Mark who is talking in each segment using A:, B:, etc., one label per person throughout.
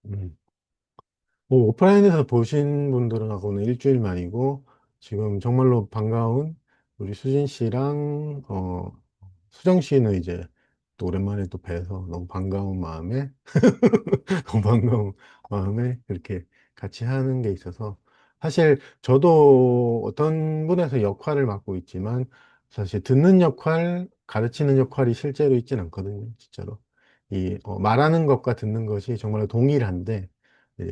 A: 음. 뭐 오프라인에서 보신 분들하고는 일주일 만이고, 지금 정말로 반가운 우리 수진 씨랑, 수정 씨는 이제 또 오랜만에 또 뵈서 너무 반가운 마음에, 너무 반가운 마음에 이렇게 같이 하는 게 있어서, 사실 저도 어떤 분에서 역할을 맡고 있지만, 사실 듣는 역할, 가르치는 역할이 실제로 있진 않거든요, 진짜로. 말하는 것과 듣는 것이 정말 동일한데,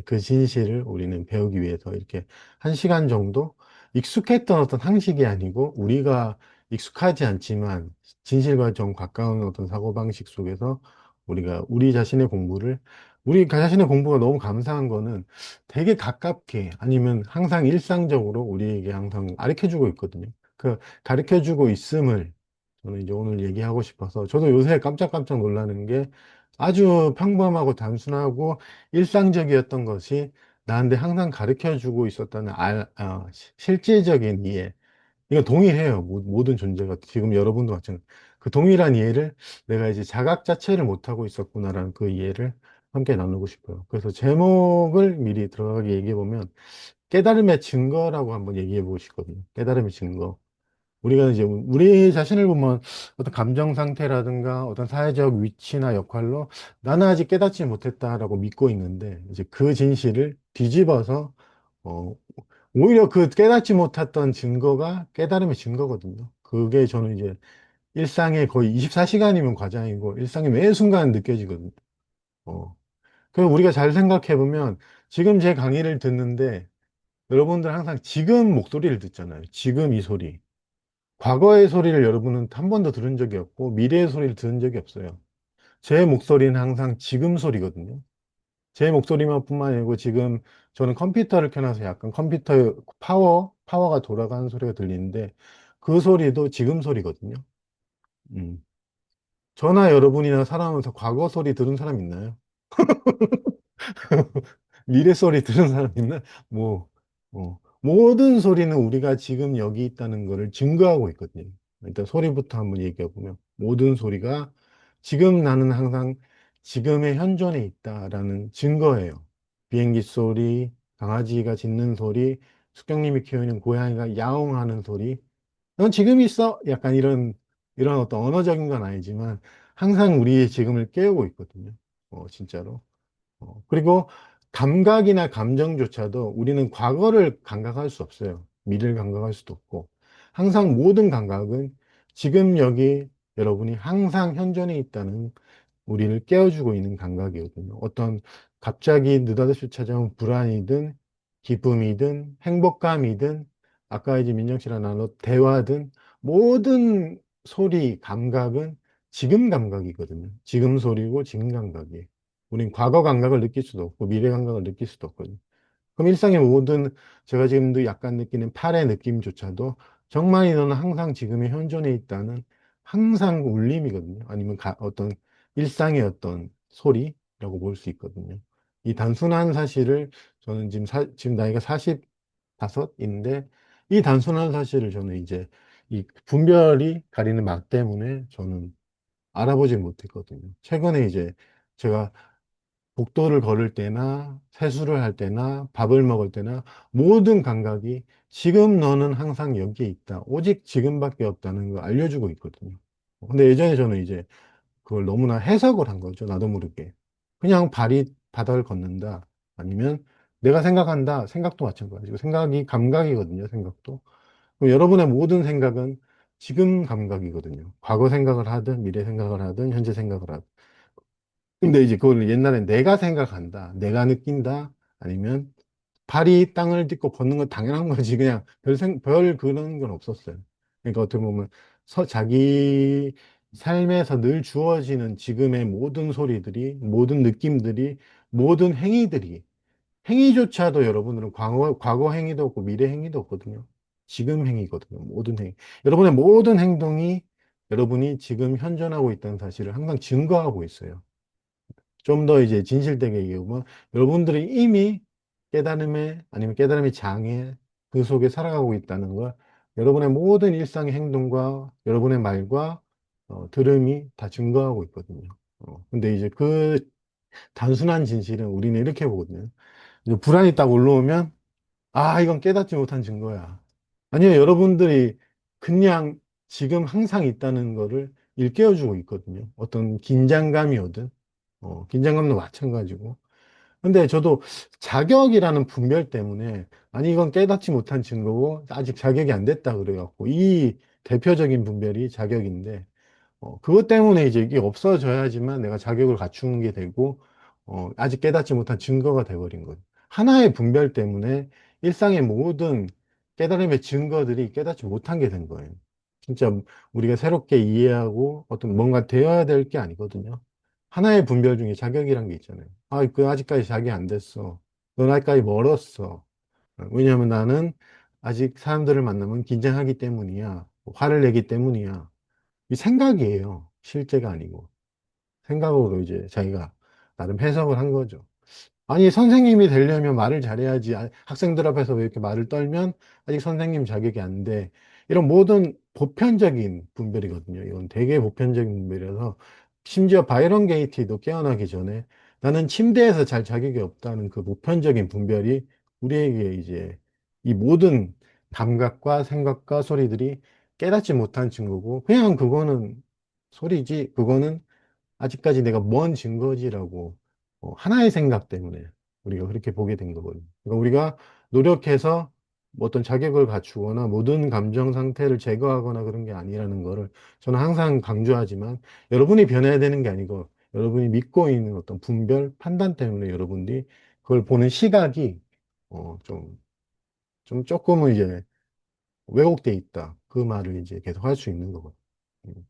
A: 그 진실을 우리는 배우기 위해서 이렇게 한 시간 정도 익숙했던 어떤 상식이 아니고 우리가 익숙하지 않지만 진실과 좀 가까운 어떤 사고방식 속에서 우리가 우리 자신의 공부를 우리 자신의 공부가 너무 감사한 거는 되게 가깝게 아니면 항상 일상적으로 우리에게 항상 가르쳐주고 있거든요. 그 가르쳐주고 있음을 저는 이제 오늘 얘기하고 싶어서 저도 요새 깜짝깜짝 놀라는 게 아주 평범하고 단순하고 일상적이었던 것이 나한테 항상 가르쳐 주고 있었다는 실질적인 이해. 이거 동일해요. 모든 존재가. 지금 여러분도 마찬가지. 그 동일한 이해를 내가 이제 자각 자체를 못하고 있었구나라는 그 이해를 함께 나누고 싶어요. 그래서 제목을 미리 들어가게 얘기해 보면 깨달음의 증거라고 한번 얘기해 보고 싶거든요. 깨달음의 증거. 우리가 이제 우리 자신을 보면 어떤 감정 상태라든가 어떤 사회적 위치나 역할로 나는 아직 깨닫지 못했다라고 믿고 있는데 이제 그 진실을 뒤집어서 어, 오히려 그 깨닫지 못했던 증거가 깨달음의 증거거든요. 그게 저는 이제 일상의 거의 24시간이면 과장이고 일상의 매 순간 느껴지거든요. 어. 그래서 우리가 잘 생각해 보면 지금 제 강의를 듣는데 여러분들 항상 지금 목소리를 듣잖아요. 지금 이 소리. 과거의 소리를 여러분은 한 번도 들은 적이 없고 미래의 소리를 들은 적이 없어요. 제 목소리는 항상 지금 소리거든요. 제 목소리만 뿐만 아니고 지금 저는 컴퓨터를 켜놔서 약간 컴퓨터 파워가 돌아가는 소리가 들리는데 그 소리도 지금 소리거든요. 음. 저나 여러분이나 살아오면서 과거 소리 들은 사람 있나요? 미래 소리 들은 사람 있나? 뭐, 모든 소리는 우리가 지금 여기 있다는 것을 증거하고 있거든요. 일단 소리부터 한번 얘기해 보면, 모든 소리가 지금 나는 항상 지금의 현존에 있다라는 증거예요. 비행기 소리, 강아지가 짖는 소리, 숙경님이 키우는 고양이가 야옹하는 소리. 넌 지금 있어? 약간 이런 어떤 언어적인 건 아니지만, 항상 우리의 지금을 깨우고 있거든요. 진짜로. 그리고 감각이나 감정조차도 우리는 과거를 감각할 수 없어요. 미래를 감각할 수도 없고. 항상 모든 감각은 지금 여기 여러분이 항상 현존에 있다는 우리를 깨워주고 있는 감각이거든요. 어떤 갑자기 느닷없이 찾아온 불안이든 기쁨이든 행복감이든 아까 이제 민정 씨랑 나눴 대화든 모든 소리, 감각은 지금 감각이거든요. 지금 소리고 지금 감각이에요. 우린 과거 감각을 느낄 수도 없고 미래 감각을 느낄 수도 없거든요. 그럼 일상의 모든 제가 지금도 약간 느끼는 팔의 느낌조차도 정말 너는 항상 지금의 현존에 있다는 항상 울림이거든요. 아니면 어떤 일상의 어떤 소리라고 볼 수 있거든요. 이 단순한 사실을 저는 지금 나이가 45인데 이 단순한 사실을 저는 이제 이 분별이 가리는 막 때문에 저는 알아보질 못했거든요. 최근에 이제 제가 복도를 걸을 때나 세수를 할 때나 밥을 먹을 때나 모든 감각이 지금 너는 항상 여기에 있다. 오직 지금밖에 없다는 걸 알려주고 있거든요. 근데 예전에 저는 이제 그걸 너무나 해석을 한 거죠. 나도 모르게. 그냥 발이 바닥을 걷는다. 아니면 내가 생각한다. 생각도 마찬가지고. 생각이 감각이거든요. 생각도. 그럼 여러분의 모든 생각은 지금 감각이거든요. 과거 생각을 하든 미래 생각을 하든 현재 생각을 하든. 근데 이제 그걸 옛날에 내가 생각한다, 내가 느낀다, 아니면 발이 땅을 딛고 걷는 건 당연한 거지. 그냥 별 그런 건 없었어요. 그러니까 어떻게 보면 자기 삶에서 늘 주어지는 지금의 모든 소리들이, 모든 느낌들이, 모든 행위조차도 여러분들은 과거 행위도 없고 미래 행위도 없거든요. 지금 행위거든요. 모든 행위. 여러분의 모든 행동이 여러분이 지금 현존하고 있다는 사실을 항상 증거하고 있어요. 좀 더 이제 진실되게 얘기하면 여러분들이 이미 깨달음에 아니면 깨달음의 장애 그 속에 살아가고 있다는 걸 여러분의 모든 일상의 행동과 여러분의 말과 들음이 다 증거하고 있거든요. 근데 이제 그 단순한 진실은 우리는 이렇게 보거든요. 이제 불안이 딱 올라오면, 아, 이건 깨닫지 못한 증거야. 아니요, 여러분들이 그냥 지금 항상 있다는 거를 일깨워주고 있거든요. 어떤 긴장감이 오든, 긴장감도 마찬가지고. 근데 저도 자격이라는 분별 때문에, 아니, 이건 깨닫지 못한 증거고, 아직 자격이 안 됐다 그래갖고, 이 대표적인 분별이 자격인데, 그것 때문에 이제 이게 없어져야지만 내가 자격을 갖추는 게 되고, 아직 깨닫지 못한 증거가 돼버린 거예요. 하나의 분별 때문에 일상의 모든 깨달음의 증거들이 깨닫지 못한 게 된 거예요. 진짜 우리가 새롭게 이해하고 어떤 뭔가 되어야 될 게 아니거든요. 하나의 분별 중에 자격이란 게 있잖아요. 아, 그 아직까지 자기 안 됐어. 넌 아직까지 멀었어. 왜냐하면 나는 아직 사람들을 만나면 긴장하기 때문이야. 화를 내기 때문이야. 이 생각이에요. 실제가 아니고. 생각으로 이제 자기가 나름 해석을 한 거죠. 아니, 선생님이 되려면 말을 잘해야지. 학생들 앞에서 왜 이렇게 말을 떨면 아직 선생님 자격이 안 돼. 이런 모든 보편적인 분별이거든요. 이건 되게 보편적인 분별이라서 심지어 바이런 게이티도 깨어나기 전에 나는 침대에서 잘 자격이 없다는 그 보편적인 분별이 우리에게 이제 이 모든 감각과 생각과 소리들이 깨닫지 못한 증거고 그냥 그거는 소리지, 그거는 아직까지 내가 뭔 증거지라고 하나의 생각 때문에 우리가 그렇게 보게 된 거거든요. 그러니까 우리가 노력해서 뭐 어떤 자격을 갖추거나 모든 감정 상태를 제거하거나 그런 게 아니라는 거를 저는 항상 강조하지만 여러분이 변해야 되는 게 아니고 여러분이 믿고 있는 어떤 분별, 판단 때문에 여러분들이 그걸 보는 시각이 좀, 좀 조금은 이제 왜곡돼 있다. 그 말을 이제 계속 할 수 있는 거거든요. 음.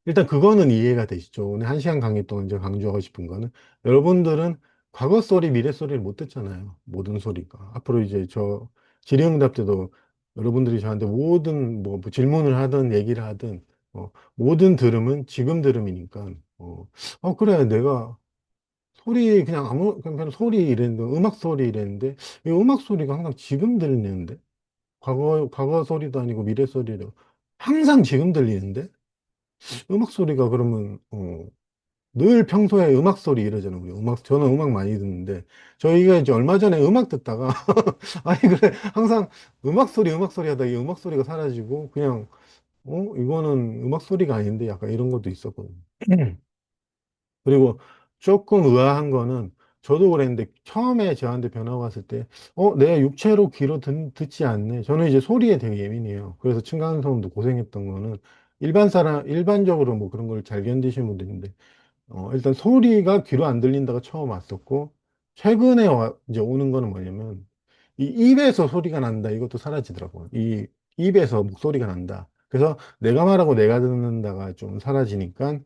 A: 일단 그거는 이해가 되시죠? 오늘 1시간 강의 동안 제가 강조하고 싶은 거는 여러분들은 과거 소리, 미래 소리를 못 듣잖아요. 모든 소리가. 앞으로 이제 저 질의응답 때도 여러분들이 저한테 모든 뭐 질문을 하든 얘기를 하든 모든 들음은 지금 들음이니까 그래 내가 소리 그냥 그냥 소리 이랬는데 음악 소리 이랬는데 이 음악 소리가 항상 지금 들리는데 과거 소리도 아니고 미래 소리도 항상 지금 들리는데 음악 소리가 그러면 늘 평소에 음악 소리 이러잖아요. 우리 저는 음악 많이 듣는데 저희가 이제 얼마 전에 음악 듣다가 아니 그래 항상 음악 소리 하다 이 음악 소리가 사라지고 그냥 이거는 음악 소리가 아닌데 약간 이런 것도 있었거든요. 그리고 조금 의아한 거는 저도 그랬는데 처음에 저한테 변화가 왔을 때 내가 육체로 귀로 듣지 않네. 저는 이제 소리에 되게 예민해요. 그래서 층간소음도 고생했던 거는 일반적으로 뭐 그런 걸 잘 견디시는 분들 있는데 일단 소리가 귀로 안 들린다가 처음 왔었고, 최근에 이제 오는 거는 뭐냐면, 이 입에서 소리가 난다. 이것도 사라지더라고요. 이 입에서 목소리가 난다. 그래서 내가 말하고 내가 듣는다가 좀 사라지니까,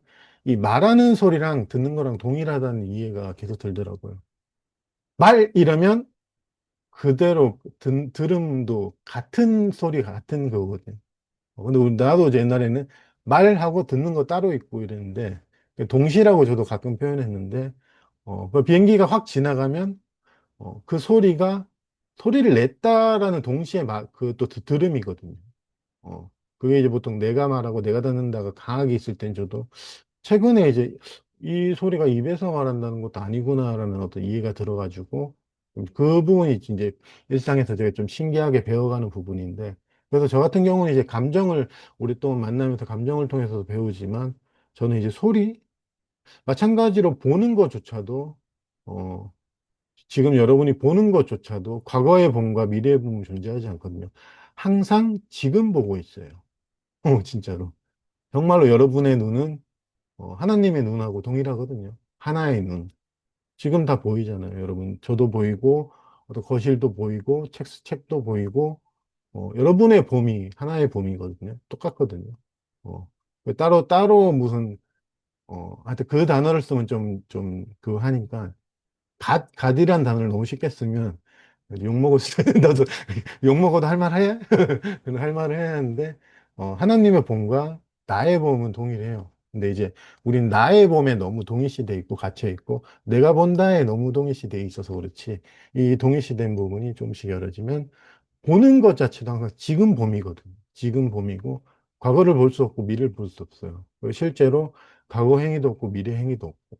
A: 이 말하는 소리랑 듣는 거랑 동일하다는 이해가 계속 들더라고요. 말 이러면 그대로 들음도 같은 소리, 같은 그거거든요. 근데 나도 이제 옛날에는 말하고 듣는 거 따로 있고 이랬는데, 동시라고 저도 가끔 표현했는데, 그 비행기가 확 지나가면, 그 소리를 냈다라는 동시에 또 들음이거든요. 그게 이제 보통 내가 말하고 내가 듣는다가 강하게 있을 땐 저도 최근에 이제 이 소리가 입에서 말한다는 것도 아니구나라는 어떤 이해가 들어가지고 그 부분이 이제 일상에서 되게 좀 신기하게 배워가는 부분인데 그래서 저 같은 경우는 이제 감정을 오랫동안 만나면서 감정을 통해서 배우지만 저는 이제 소리 마찬가지로 보는 것조차도 어 지금 여러분이 보는 것조차도 과거의 봄과 미래의 봄은 존재하지 않거든요. 항상 지금 보고 있어요. 진짜로. 정말로 여러분의 눈은 하나님의 눈하고 동일하거든요. 하나의 눈. 지금 다 보이잖아요, 여러분. 저도 보이고, 어떤 거실도 보이고, 책도 보이고, 여러분의 봄이 하나의 봄이거든요. 똑같거든요. 따로 무슨, 하여튼 그 단어를 쓰면 그거 하니까, 갓이란 단어를 너무 쉽게 쓰면, 욕먹을 수, 나도, 욕먹어도 할 말 해? 할 말을 해야 하는데, 하나님의 봄과 나의 봄은 동일해요. 근데 이제, 우린 나의 봄에 너무 동일시돼 있고, 갇혀 있고, 내가 본다에 너무 동일시돼 있어서 그렇지, 이 동일시된 부분이 조금씩 열어지면, 보는 것 자체도 항상 지금 봄이거든요. 지금 봄이고, 과거를 볼 수 없고, 미래를 볼 수 없어요. 그리고 실제로, 과거 행위도 없고, 미래 행위도 없고.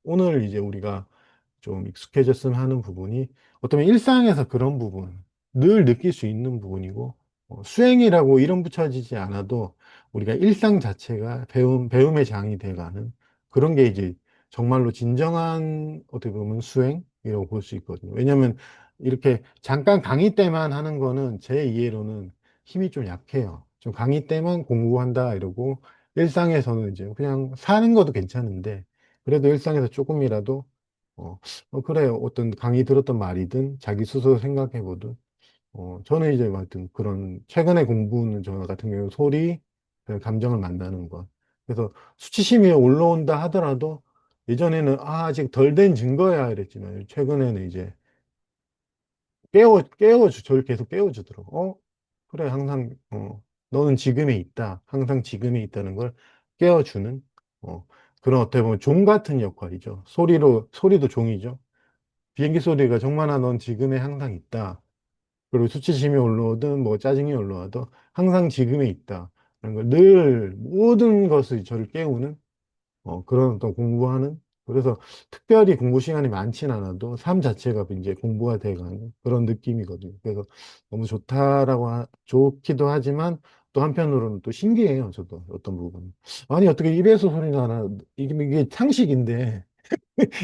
A: 오늘 이제 우리가 좀 익숙해졌으면 하는 부분이 어쩌면 일상에서 그런 부분, 늘 느낄 수 있는 부분이고, 수행이라고 이름 붙여지지 않아도 우리가 일상 자체가 배움의 장이 돼가는 그런 게 이제 정말로 진정한 어떻게 보면 수행이라고 볼 수 있거든요. 왜냐하면 이렇게 잠깐 강의 때만 하는 거는 제 이해로는 힘이 좀 약해요. 좀 강의 때만 공부한다 이러고 일상에서는 이제 그냥 사는 것도 괜찮은데 그래도 일상에서 조금이라도 어, 그래 어떤 강의 들었던 말이든 자기 스스로 생각해보든 저는 이제 하여튼 그런 최근에 공부는 저 같은 경우 소리 그 감정을 만나는 것 그래서 수치심이 올라온다 하더라도 예전에는 아직 덜 된 증거야 이랬지만 최근에는 이제 저를 계속 깨워주더라고. 그래, 항상, 너는 지금에 있다. 항상 지금에 있다는 걸 깨워주는, 어, 그런 어떻게 보면 종 같은 역할이죠. 소리도 종이죠. 비행기 소리가 정만아, 넌 지금에 항상 있다. 그리고 수치심이 올라오든 뭐 짜증이 올라와도 항상 지금에 있다. 라는 걸 늘 모든 것을 저를 깨우는 그런 또 공부하는 그래서 특별히 공부 시간이 많진 않아도 삶 자체가 이제 공부가 돼가는 그런 느낌이거든요. 그래서 너무 좋기도 하지만 또 한편으로는 또 신기해요. 저도 어떤 부분. 아니 어떻게 입에서 소리가 나? 이게 상식인데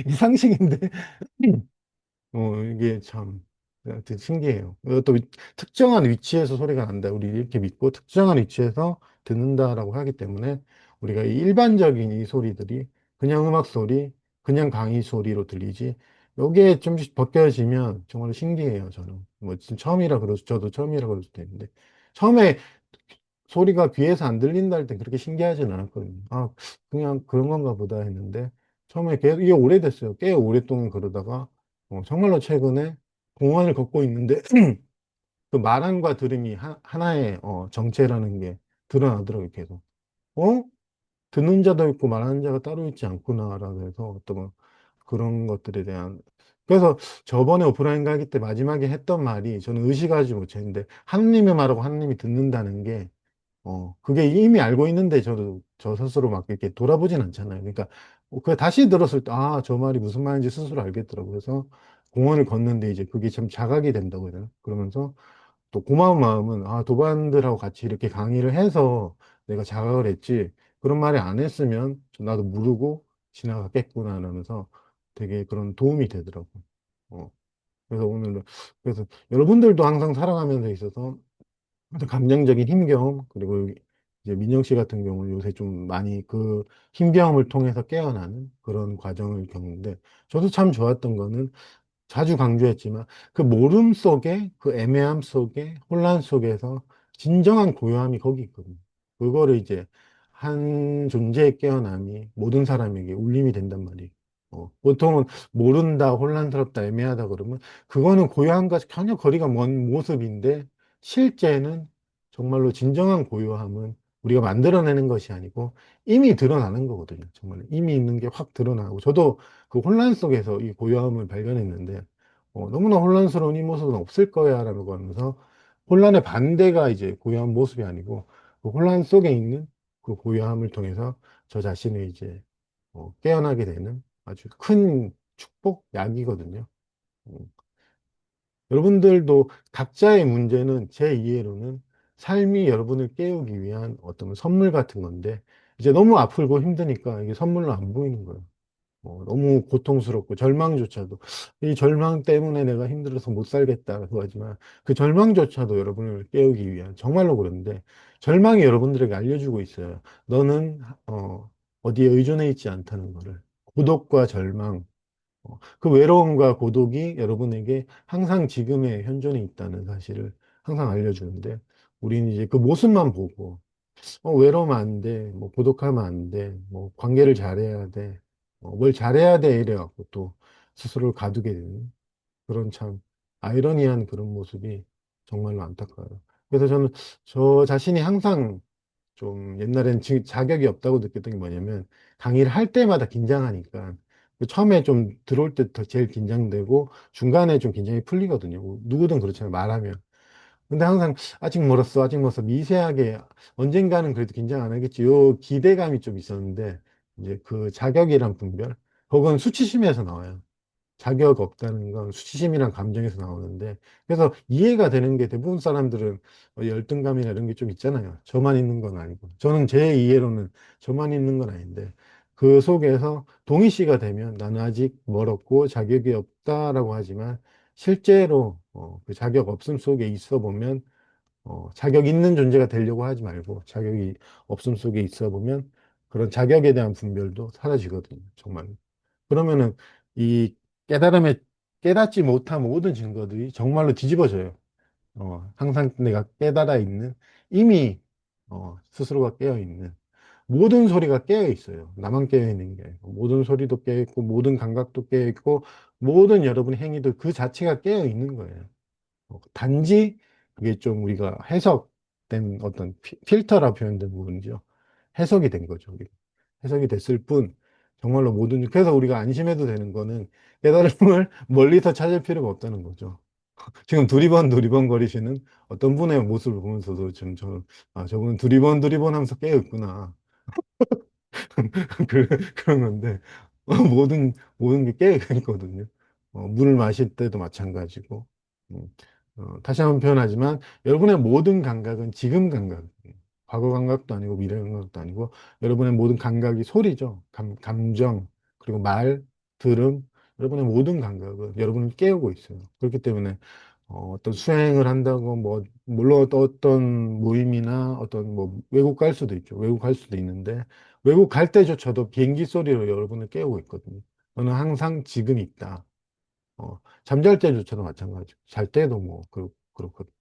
A: 이 상식인데 이게 참 하여튼 신기해요. 또 특정한 위치에서 소리가 난다. 우리 이렇게 믿고 특정한 위치에서 듣는다라고 하기 때문에 우리가 이 일반적인 이 소리들이 그냥 음악 소리, 그냥 강의 소리로 들리지 여기에 좀 벗겨지면 정말 신기해요. 저는 뭐 지금 처음이라 저도 처음이라 그럴 수도 있는데 처음에 소리가 귀에서 안 들린다 할 때 그렇게 신기하진 않았거든요. 아, 그냥 그런 건가 보다 했는데, 처음에 계속, 이게 오래됐어요. 꽤 오랫동안 그러다가, 정말로 최근에 공원을 걷고 있는데, 그 말함과 들음이 하나의, 정체라는 게 드러나더라고요, 계속. 어? 듣는 자도 있고 말하는 자가 따로 있지 않구나라고 해서 어떤 그런 것들에 대한 그래서 저번에 오프라인 강의 때 마지막에 했던 말이 저는 의식하지 못했는데 하느님의 말하고 하느님이 듣는다는 게 그게 이미 알고 있는데 저도 저 스스로 막 이렇게 돌아보진 않잖아요. 그러니까 그 다시 들었을 때, 아, 저 말이 무슨 말인지 스스로 알겠더라고요. 그래서 공원을 걷는데 이제 그게 참 자각이 된다고 해야 되나? 그러면서 또 고마운 마음은, 아, 도반들하고 같이 이렇게 강의를 해서 내가 자각을 했지. 그런 말이 안 했으면 나도 모르고 지나갔겠구나 하면서 되게 그런 도움이 되더라고요. 어, 그래서 오늘, 그래서 여러분들도 항상 살아가면서 있어서 어떤 감정적인 힘겨움, 그리고 이제 민영 씨 같은 경우는 요새 좀 많이 그 힘겨움을 통해서 깨어나는 그런 과정을 겪는데, 저도 참 좋았던 거는 자주 강조했지만 그 모름 속에 그 애매함 속에 혼란 속에서 진정한 고요함이 거기 있거든요. 그거를 이제 한 존재의 깨어남이 모든 사람에게 울림이 된단 말이에요. 보통은 모른다, 혼란스럽다, 애매하다 그러면 그거는 고요함과 전혀 거리가 먼 모습인데 실제는 정말로 진정한 고요함은 우리가 만들어내는 것이 아니고 이미 드러나는 거거든요. 정말 이미 있는 게 확 드러나고 저도 그 혼란 속에서 이 고요함을 발견했는데 너무나 혼란스러운 이 모습은 없을 거야 라고 하면서 혼란의 반대가 이제 고요한 모습이 아니고 그 혼란 속에 있는 그 고요함을 통해서 저 자신을 이제 깨어나게 되는 아주 큰 축복, 약이거든요. 음, 여러분들도 각자의 문제는 제 이해로는 삶이 여러분을 깨우기 위한 어떤 선물 같은 건데 이제 너무 아프고 힘드니까 이게 선물로 안 보이는 거예요. 너무 고통스럽고 절망조차도 이 절망 때문에 내가 힘들어서 못 살겠다고 하지만 그 절망조차도 여러분을 깨우기 위한 정말로 그런데 절망이 여러분들에게 알려주고 있어요. 너는 어디에 의존해 있지 않다는 거를 고독과 절망 그 외로움과 고독이 여러분에게 항상 지금의 현존에 있다는 사실을 항상 알려주는데 우리는 이제 그 모습만 보고 외로우면 안 돼. 뭐, 고독하면 안 돼. 뭐, 관계를 잘해야 돼. 뭘 잘해야 돼. 이래갖고 또 스스로를 가두게 되는 그런 참 아이러니한 그런 모습이 정말로 안타까워요. 그래서 저는 저 자신이 항상 좀 옛날엔 자격이 없다고 느꼈던 게 뭐냐면 강의를 할 때마다 긴장하니까 처음에 좀 들어올 때 더 제일 긴장되고 중간에 좀 긴장이 풀리거든요. 누구든 그렇잖아요. 말하면. 근데 항상 아직 멀었어, 아직 멀었어. 미세하게 언젠가는 그래도 긴장 안 하겠지. 요 기대감이 좀 있었는데 이제 그 자격이란 분별, 혹은 수치심에서 나와요. 자격 없다는 건 수치심이란 감정에서 나오는데, 그래서 이해가 되는 게 대부분 사람들은 열등감이나 이런 게 좀 있잖아요. 저만 있는 건 아니고. 저는 제 이해로는 저만 있는 건 아닌데, 그 속에서 동의시가 되면 나는 아직 멀었고 자격이 없다라고 하지만, 실제로 그 자격 없음 속에 있어 보면 자격 있는 존재가 되려고 하지 말고 자격이 없음 속에 있어 보면 그런 자격에 대한 분별도 사라지거든요. 정말. 그러면은 이 깨달음에 깨닫지 못한 모든 증거들이 정말로 뒤집어져요. 항상 내가 깨달아 있는, 이미 스스로가 깨어 있는 모든 소리가 깨어 있어요. 나만 깨어 있는 게 아니고 모든 소리도 깨어 있고 모든 감각도 깨어 있고 모든 여러분의 행위도 그 자체가 깨어 있는 거예요. 단지 그게 좀 우리가 해석된 어떤 필터라 표현된 부분이죠. 해석이 된 거죠. 우리가. 해석이 됐을 뿐, 정말로 모든, 그래서 우리가 안심해도 되는 거는 깨달음을 멀리서 찾을 필요가 없다는 거죠. 지금 두리번 거리시는 어떤 분의 모습을 보면서도 지금 저분은 두리번 하면서 깨어있구나. 그런 건데, 모든 게 깨어있거든요. 물을 마실 때도 마찬가지고. 음, 다시 한번 표현하지만, 여러분의 모든 감각은 지금 감각, 과거 감각도 아니고 미래 감각도 아니고, 여러분의 모든 감각이 소리죠. 감정, 그리고 말, 들음, 여러분의 모든 감각은 여러분을 깨우고 있어요. 그렇기 때문에, 어떤 수행을 한다고, 뭐, 물론 어떤 모임이나 어떤 뭐, 외국 갈 수도 있죠. 외국 갈 수도 있는데, 외국 갈 때조차도 비행기 소리로 여러분을 깨우고 있거든요. 저는 항상 지금 있다. 잠잘 때조차도 마찬가지고, 잘 때도 뭐, 그렇거든요.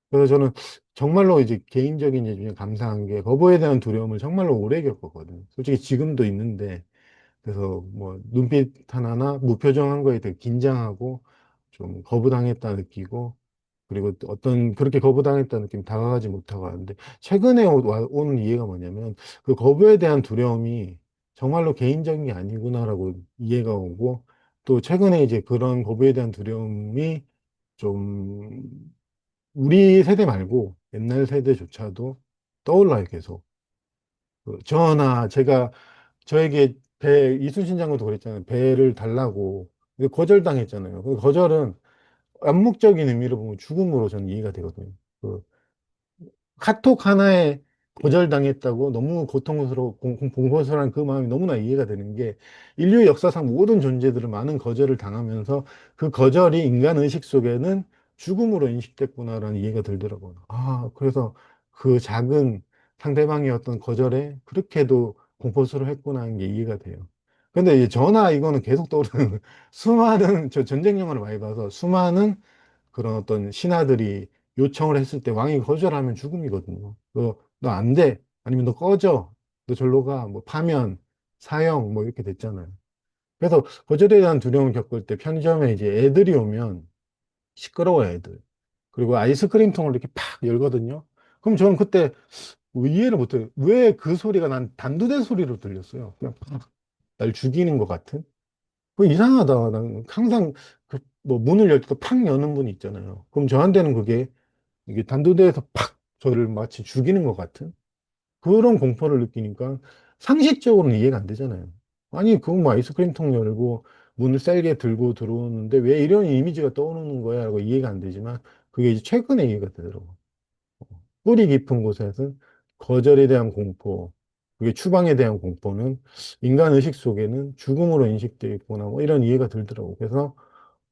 A: 그래서 저는 정말로 이제 개인적인 예 중에 감사한 게 거부에 대한 두려움을 정말로 오래 겪었거든요. 솔직히 지금도 있는데, 그래서 뭐 눈빛 하나나 무표정한 거에 되게 긴장하고 좀 거부당했다 느끼고, 그리고 또 어떤 그렇게 거부당했다 느낌 다가가지 못하고 하는데, 최근에 오는 이해가 뭐냐면 그 거부에 대한 두려움이 정말로 개인적인 게 아니구나라고 이해가 오고, 또 최근에 이제 그런 거부에 대한 두려움이 좀 우리 세대 말고 옛날 세대조차도 떠올라요, 계속. 저나 제가, 저에게 이순신 장군도 그랬잖아요. 배를 달라고. 근데 거절당했잖아요. 그 거절은 암묵적인 의미로 보면 죽음으로 저는 이해가 되거든요. 그 카톡 하나에 거절당했다고 너무 고통스러워, 공허스러운 그 마음이 너무나 이해가 되는 게, 인류 역사상 모든 존재들은 많은 거절을 당하면서 그 거절이 인간 의식 속에는 죽음으로 인식됐구나라는 이해가 들더라고요. 그래서 그 작은 상대방의 어떤 거절에 그렇게도 공포스러워 했구나 하는 게 이해가 돼요. 근데 이제 저나 이거는 계속 떠오르는 수많은, 저 전쟁 영화를 많이 봐서 수많은 그런 어떤 신하들이 요청을 했을 때 왕이 거절하면 죽음이거든요. 너 안 돼. 아니면 너 꺼져. 너 절로 가. 뭐 파면, 사형, 뭐 이렇게 됐잖아요. 그래서 거절에 대한 두려움을 겪을 때 편의점에 이제 애들이 오면 시끄러워요, 애들. 그리고 아이스크림 통을 이렇게 팍 열거든요. 그럼 저는 그때 이해를 못해요. 왜 그 소리가 난 단두대 소리로 들렸어요. 그냥 날 죽이는 것 같은? 그 이상하다. 난 항상 뭐 문을 열 때도 팍 여는 분이 있잖아요. 그럼 저한테는 그게 이게 단두대에서 팍 저를 마치 죽이는 것 같은 그런 공포를 느끼니까 상식적으로는 이해가 안 되잖아요. 아니, 그건 뭐 아이스크림 통 열고 문을 세게 들고 들어오는데 왜 이런 이미지가 떠오르는 거야? 라고 이해가 안 되지만 그게 이제 최근에 이해가 되더라고. 뿌리 깊은 곳에서 거절에 대한 공포, 그게 추방에 대한 공포는 인간 의식 속에는 죽음으로 인식되어 있구나, 뭐 이런 이해가 들더라고.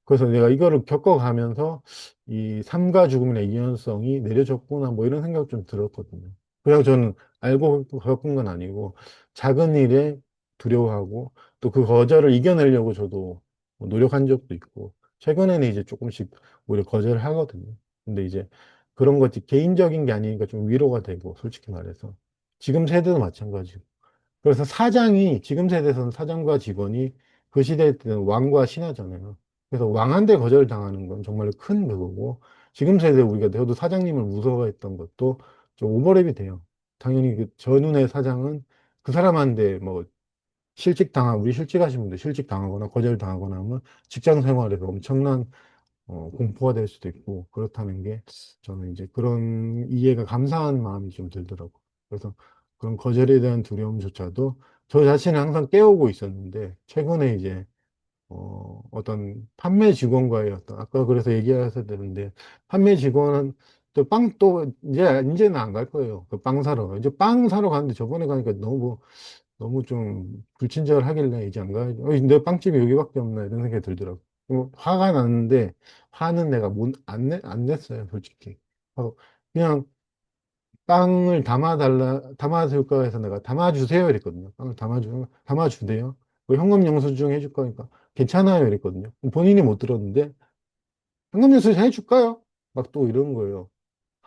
A: 그래서 내가 이거를 겪어가면서 이 삶과 죽음의 이연성이 내려졌구나, 뭐 이런 생각 좀 들었거든요. 그냥 저는 알고 겪은 건 아니고 작은 일에 두려워하고 또 그 거절을 이겨내려고 저도 뭐 노력한 적도 있고, 최근에는 이제 조금씩 오히려 거절을 하거든요. 근데 이제 그런 것이 개인적인 게 아니니까 좀 위로가 되고, 솔직히 말해서 지금 세대도 마찬가지고. 그래서 지금 세대에서는 사장과 직원이 그 시대 때는 왕과 신하잖아요. 그래서 왕한테 거절당하는 건 정말 큰 그거고, 지금 세대 우리가 저도 사장님을 무서워했던 것도 좀 오버랩이 돼요. 당연히 저 눈의 사장은 그 사람한테 뭐 우리 실직하신 분들 실직당하거나 거절당하거나 하면 직장 생활에서 엄청난 공포가 될 수도 있고, 그렇다는 게 저는 이제 그런 이해가 감사한 마음이 좀 들더라고. 그래서 그런 거절에 대한 두려움조차도 저 자신을 항상 깨우고 있었는데, 최근에 이제, 어떤 판매 직원과의 어떤, 아까 그래서 얘기하셔야 되는데, 판매 직원은 이제는 안 갈 거예요. 그 빵 사러. 이제 빵 사러 가는데 저번에 가니까 너무 좀 불친절하길래 이제 안 가야지. 내 빵집이 여기밖에 없나 이런 생각이 들더라고. 화가 났는데, 화는 내가 안 냈어요, 솔직히. 그냥 빵을 담아줄까 해서 내가 담아주세요 이랬거든요. 빵을 담아주세요. 그 현금 영수증 해줄 거니까 괜찮아요 이랬거든요. 본인이 못 들었는데 현금 영수증 해줄까요? 막 또 이런 거예요.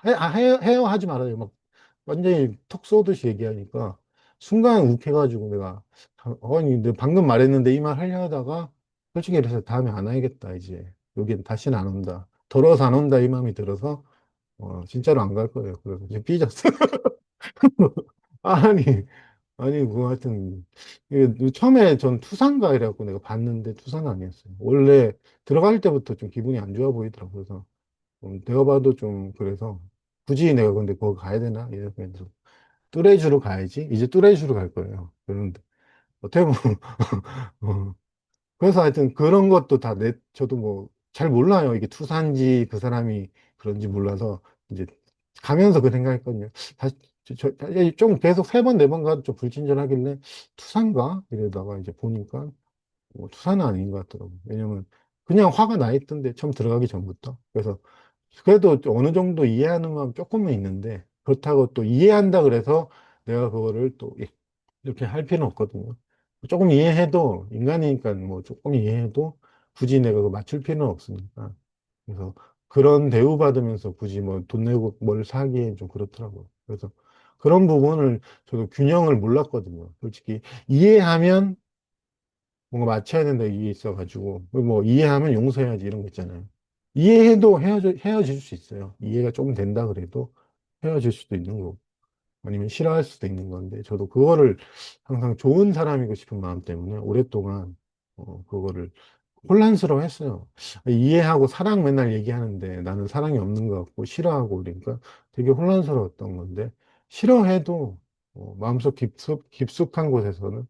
A: 해요 하지 말아요. 막 완전히 톡 쏘듯이 얘기하니까 순간 욱해가지고 내가 아니 근데 방금 말했는데 이 말 하려 하다가 솔직히 그래서 다음에 안 와야겠다 이제 여긴 다시는 안 온다. 더러워서 안 온다 이 마음이 들어서 진짜로 안 갈 거예요. 그래서 이제 삐졌어요. 아니, 아니, 뭐, 하여튼, 이게 처음에 전 투사인가 이래갖고 내가 봤는데 투사는 아니었어요. 원래 들어갈 때부터 좀 기분이 안 좋아 보이더라고요. 그래서 내가 봐도 좀 그래서 굳이 내가 근데 거기 가야 되나? 이러면서 뚜레쥬로 가야지. 이제 뚜레쥬로 갈 거예요. 그런데 어떻게 보면, 어, 그래서 하여튼 그런 것도 저도 뭐 잘 몰라요. 이게 투사인지 그 사람이 그런지 몰라서 이제 가면서 그 생각했거든요. 다시 좀 계속 세 번, 네 번 가도 좀 불친절하길래 투사인가? 이러다가 이제 보니까 뭐 투사는 아닌 것 같더라고요. 왜냐면 그냥 화가 나 있던데 처음 들어가기 전부터. 그래서 그래도 좀 어느 정도 이해하는 마음 조금은 있는데 그렇다고 또 이해한다 그래서 내가 그거를 또 이렇게 할 필요는 없거든요. 조금 이해해도 인간이니까 뭐 조금 이해해도 굳이 내가 그거 맞출 필요는 없으니까. 그래서 그런 대우받으면서 굳이 뭐 돈 내고 뭘 사기엔 좀 그렇더라고요. 그래서 그런 부분을 저도 균형을 몰랐거든요. 솔직히 이해하면 뭔가 맞춰야 된다 이게 있어가지고 뭐 이해하면 용서해야지 이런 거 있잖아요. 이해해도 헤어질 수 있어요. 이해가 조금 된다 그래도 헤어질 수도 있는 거고 아니면 싫어할 수도 있는 건데 저도 그거를 항상 좋은 사람이고 싶은 마음 때문에 오랫동안 그거를 혼란스러워했어요. 이해하고 사랑 맨날 얘기하는데 나는 사랑이 없는 것 같고 싫어하고 그러니까 되게 혼란스러웠던 건데 싫어해도 마음속 깊숙한 곳에서는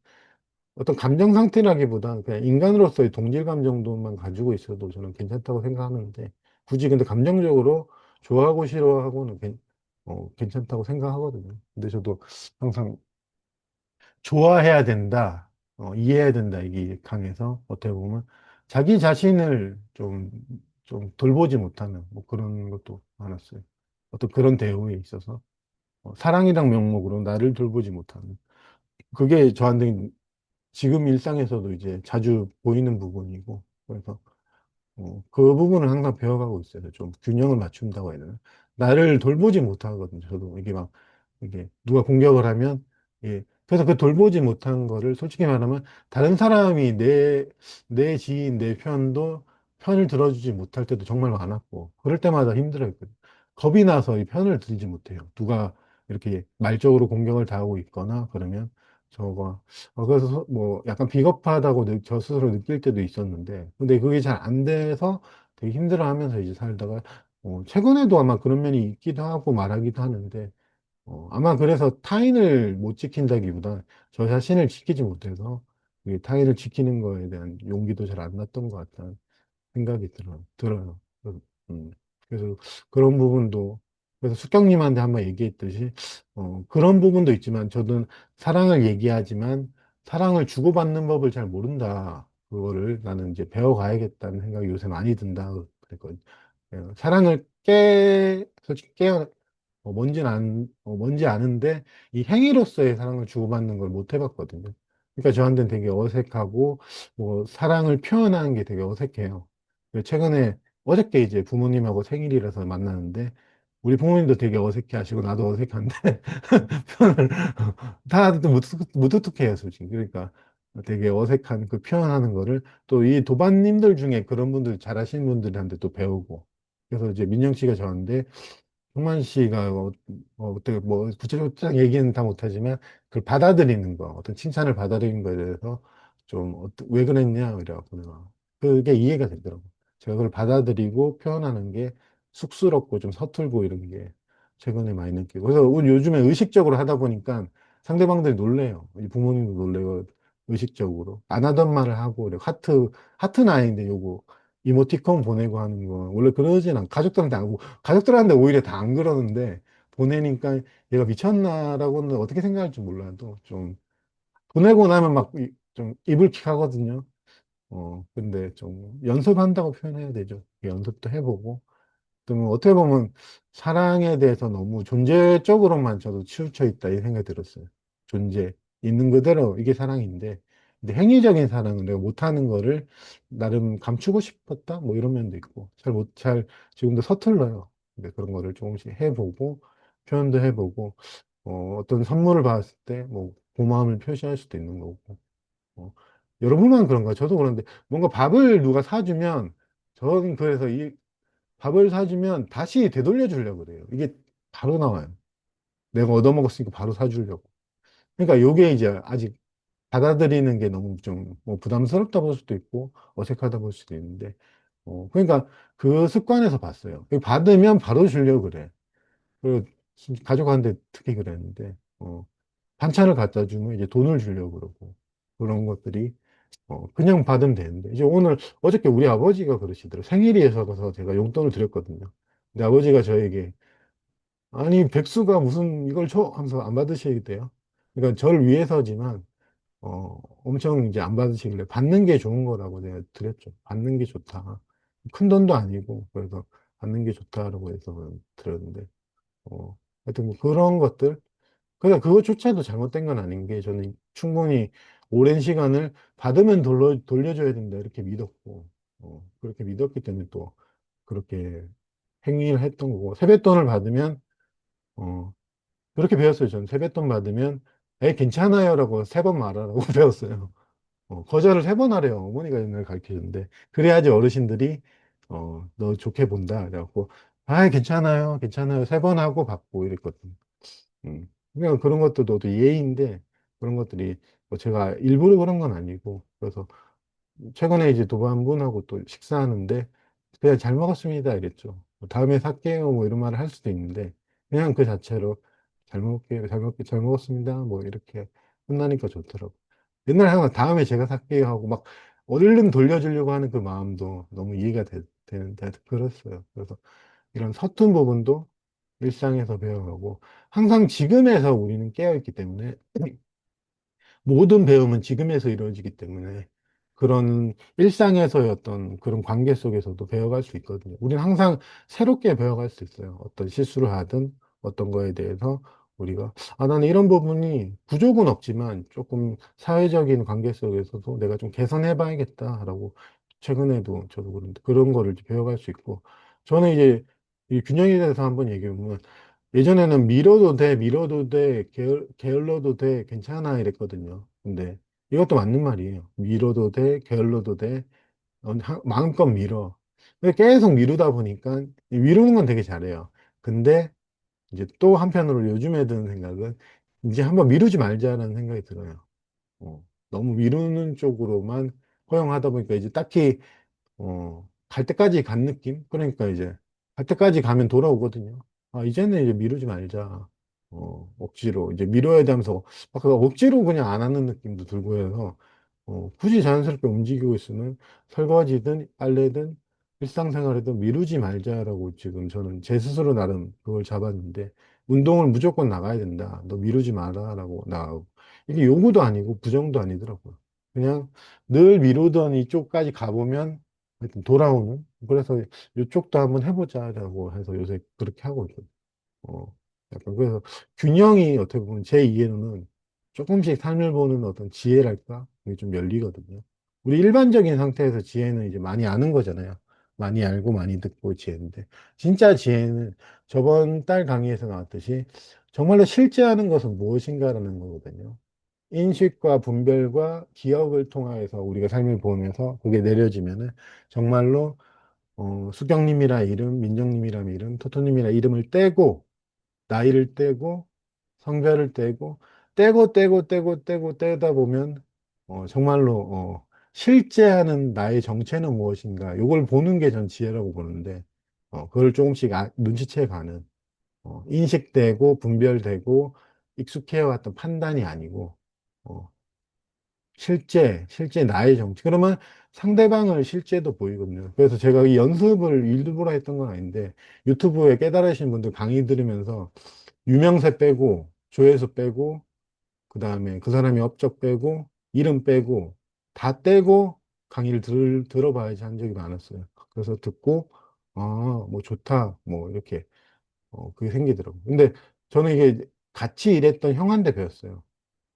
A: 어떤 감정 상태라기보다 그냥 인간으로서의 동질감 정도만 가지고 있어도 저는 괜찮다고 생각하는데 굳이 근데 감정적으로 좋아하고 싫어하고는 괜찮다고 생각하거든요. 근데 저도 항상 좋아해야 된다, 이해해야 된다 이게 강해서 어떻게 보면 자기 자신을 좀 돌보지 못하는 뭐 그런 것도 많았어요. 어떤 그런 대우에 있어서 사랑이란 명목으로 나를 돌보지 못하는 그게 저한테 지금 일상에서도 이제 자주 보이는 부분이고, 그래서, 그 부분을 항상 배워가고 있어요. 좀 균형을 맞춘다고 해야 되나. 나를 돌보지 못하거든요. 저도 이게 막, 이게 누가 공격을 하면, 예. 그래서 그 돌보지 못한 거를 솔직히 말하면 다른 사람이 내 지인, 내 편을 들어주지 못할 때도 정말 많았고, 그럴 때마다 힘들었거든요. 겁이 나서 이 편을 들지 못해요. 누가 이렇게 말적으로 공격을 당하고 있거나 그러면 저거 그래서 뭐 약간 비겁하다고 저 스스로 느낄 때도 있었는데, 근데 그게 잘 안 돼서 되게 힘들어하면서 이제 살다가, 최근에도 아마 그런 면이 있기도 하고 말하기도 하는데, 아마 그래서 타인을 못 지킨다기보다 저 자신을 지키지 못해서 이 타인을 지키는 거에 대한 용기도 잘 안 났던 것 같다는 생각이 들어요. 음. 그래서 그런 부분도, 그래서 숙경님한테 한번 얘기했듯이, 그런 부분도 있지만, 저는 사랑을 얘기하지만, 사랑을 주고받는 법을 잘 모른다. 그거를 나는 이제 배워가야겠다는 생각이 요새 많이 든다. 그랬거든요. 사랑을 솔직히 뭔지 아는데, 이 행위로서의 사랑을 주고받는 걸 못 해봤거든요. 그러니까 저한테는 되게 어색하고, 뭐, 사랑을 표현하는 게 되게 어색해요. 최근에, 어저께 이제 부모님하고 생일이라서 만나는데, 우리 부모님도 되게 어색해 하시고, 나도 어색한데, 표현을, 다들 또 무뚝뚝해요, 솔직히. 그러니까 되게 어색한 그 표현하는 거를 또 이 도반님들 중에 그런 분들 잘하시는 분들한테 또 배우고, 그래서 이제 민영 씨가 저한테 형만 씨가 어떻게 뭐 구체적으로 딱 얘기는 다 못하지만 그걸 받아들이는 거, 어떤 칭찬을 받아들이는 거에 대해서 좀 왜 그랬냐 이래갖고 내가 그게 이해가 되더라고. 제가 그걸 받아들이고 표현하는 게 쑥스럽고 좀 서툴고 이런 게 최근에 많이 느끼고 그래서 요즘에 의식적으로 하다 보니까 상대방들이 놀래요. 이 부모님도 놀래고, 의식적으로. 안 하던 말을 하고, 그래. 하트는 아닌데, 요거, 이모티콘 보내고 하는 거. 원래 그러진 않고, 가족들한테 안 하고, 가족들한테 오히려 다 안 그러는데, 보내니까 얘가 미쳤나라고는 어떻게 생각할지 몰라도, 좀, 보내고 나면 막, 좀, 이불킥 하거든요. 근데 좀, 연습한다고 표현해야 되죠. 연습도 해보고. 좀 어떻게 보면 사랑에 대해서 너무 존재적으로만 저도 치우쳐 있다 이 생각이 들었어요. 존재 있는 그대로 이게 사랑인데 근데 행위적인 사랑은 내가 못하는 거를 나름 감추고 싶었다 뭐 이런 면도 있고 잘 지금도 서툴러요. 근데 그런 거를 조금씩 해보고 표현도 해보고 어떤 선물을 받았을 때 뭐 고마움을 표시할 수도 있는 거고 어, 여러분만 그런가 저도 그런데 뭔가 밥을 누가 사주면 저는 그래서 이 밥을 사주면 다시 되돌려 주려고 그래요. 이게 바로 나와요. 내가 얻어먹었으니까 바로 사주려고. 그러니까 요게 이제 아직 받아들이는 게 너무 좀 뭐 부담스럽다 볼 수도 있고 어색하다 볼 수도 있는데 그러니까 그 습관에서 봤어요. 받으면 바로 주려고 그래. 그리고 가족한테 특히 그랬는데 반찬을 갖다 주면 이제 돈을 주려고 그러고 그런 것들이 그냥 받으면 되는데 이제 오늘 어저께 우리 아버지가 그러시더라고요. 생일이어서 제가 용돈을 드렸거든요. 근데 아버지가 저에게 아니, 백수가 무슨 이걸 줘? 하면서 안 받으시겠대요. 그러니까 저를 위해서지만, 엄청 이제 안 받으시길래 받는 게 좋은 거라고 내가 드렸죠. 받는 게 좋다. 큰 돈도 아니고, 그래서 받는 게 좋다라고 해서 드렸는데, 하여튼 뭐 그런 것들. 그러니까 그것조차도 잘못된 건 아닌 게 저는 충분히 오랜 시간을 받으면 돌려줘야 된다. 이렇게 믿었고, 그렇게 믿었기 때문에 또 그렇게 행위를 했던 거고, 세뱃돈을 받으면, 어, 그렇게 배웠어요. 저는 세뱃돈 받으면, 괜찮아요라고 세 번 말하라고 배웠어요. 거절을 세 번 하래요. 어머니가 옛날에 가르쳐 줬는데. 그래야지 어르신들이, 너 좋게 본다. 그래갖고, 괜찮아요. 괜찮아요. 세 번 하고 받고 이랬거든요. 그러니까 그런 것도 또 예의인데, 그런 것들이, 뭐 제가 일부러 그런 건 아니고, 그래서 최근에 이제 도반분하고 또 식사하는데 그냥 잘 먹었습니다 이랬죠. 뭐 다음에 살게요 뭐 이런 말을 할 수도 있는데 그냥 그 자체로 잘 먹을게요, 잘 먹었습니다 뭐 이렇게 끝나니까 좋더라고. 옛날에 항상 다음에 제가 살게요 하고 막 얼른 돌려주려고 하는 그 마음도 너무 이해가 되는데 그랬어요. 그래서 이런 서툰 부분도 일상에서 배워가고 항상 지금에서 우리는 깨어있기 때문에 모든 배움은 지금에서 이루어지기 때문에 그런 일상에서의 어떤 그런 관계 속에서도 배워갈 수 있거든요. 우리는 항상 새롭게 배워갈 수 있어요. 어떤 실수를 하든 어떤 거에 대해서 우리가 나는 이런 부분이 부족은 없지만 조금 사회적인 관계 속에서도 내가 좀 개선해 봐야겠다라고 최근에도 저도 그런데 그런 거를 이제 배워갈 수 있고 저는 이제 이 균형에 대해서 한번 얘기해 보면 예전에는 밀어도 돼, 게을러도 돼, 괜찮아 이랬거든요. 근데 이것도 맞는 말이에요. 밀어도 돼, 게을러도 돼, 마음껏 밀어. 근데 계속 미루다 보니까 미루는 건 되게 잘해요. 근데 이제 또 한편으로 요즘에 드는 생각은 이제 한번 미루지 말자라는 생각이 들어요. 너무 미루는 쪽으로만 허용하다 보니까 이제 딱히 갈 때까지 간 느낌? 그러니까 이제, 갈 때까지 가면 돌아오거든요. 이제는 이제 미루지 말자. 억지로, 이제 미뤄야 되면서, 그 억지로 그냥 안 하는 느낌도 들고 해서, 굳이 자연스럽게 움직이고 있으면 설거지든 빨래든 일상생활에도 미루지 말자라고 지금 저는 제 스스로 나름 그걸 잡았는데, 운동을 무조건 나가야 된다. 너 미루지 마라라고 나가고. 이게 요구도 아니고 부정도 아니더라고요. 그냥 늘 미루던 이쪽까지 가보면 하여튼 돌아오는 그래서 이쪽도 한번 해보자라고 해서 요새 그렇게 하고 있거든요. 어, 약간 그래서 균형이 어떻게 보면 제 이해로는 조금씩 삶을 보는 어떤 지혜랄까 이게 좀 열리거든요. 우리 일반적인 상태에서 지혜는 이제 많이 아는 거잖아요. 많이 알고 많이 듣고 지혜인데 진짜 지혜는 저번 달 강의에서 나왔듯이 정말로 실제하는 것은 무엇인가라는 거거든요. 인식과 분별과 기억을 통해서 우리가 삶을 보면서 그게 내려지면은 정말로 수경님이라 이름, 민정님이라 이름, 토토님이라 이름을 떼고 나이를 떼고 성별을 떼고 떼다 보면 정말로 실제하는 나의 정체는 무엇인가 요걸 보는 게 전 지혜라고 보는데 그걸 조금씩 눈치채 가는 인식되고 분별되고 익숙해왔던 판단이 아니고, 어, 실제 나의 정체. 그러면 상대방을 실제도 보이거든요. 그래서 제가 이 연습을 일부러 했던 건 아닌데, 유튜브에 깨달으신 분들 강의 들으면서 유명세 빼고, 조회수 빼고, 그 다음에 그 사람이 업적 빼고, 이름 빼고, 다 떼고 강의를 들어봐야지 한 적이 많았어요. 그래서 듣고, 아, 뭐 좋다, 뭐 이렇게, 그게 생기더라고요. 근데 저는 이게 같이 일했던 형한테 배웠어요.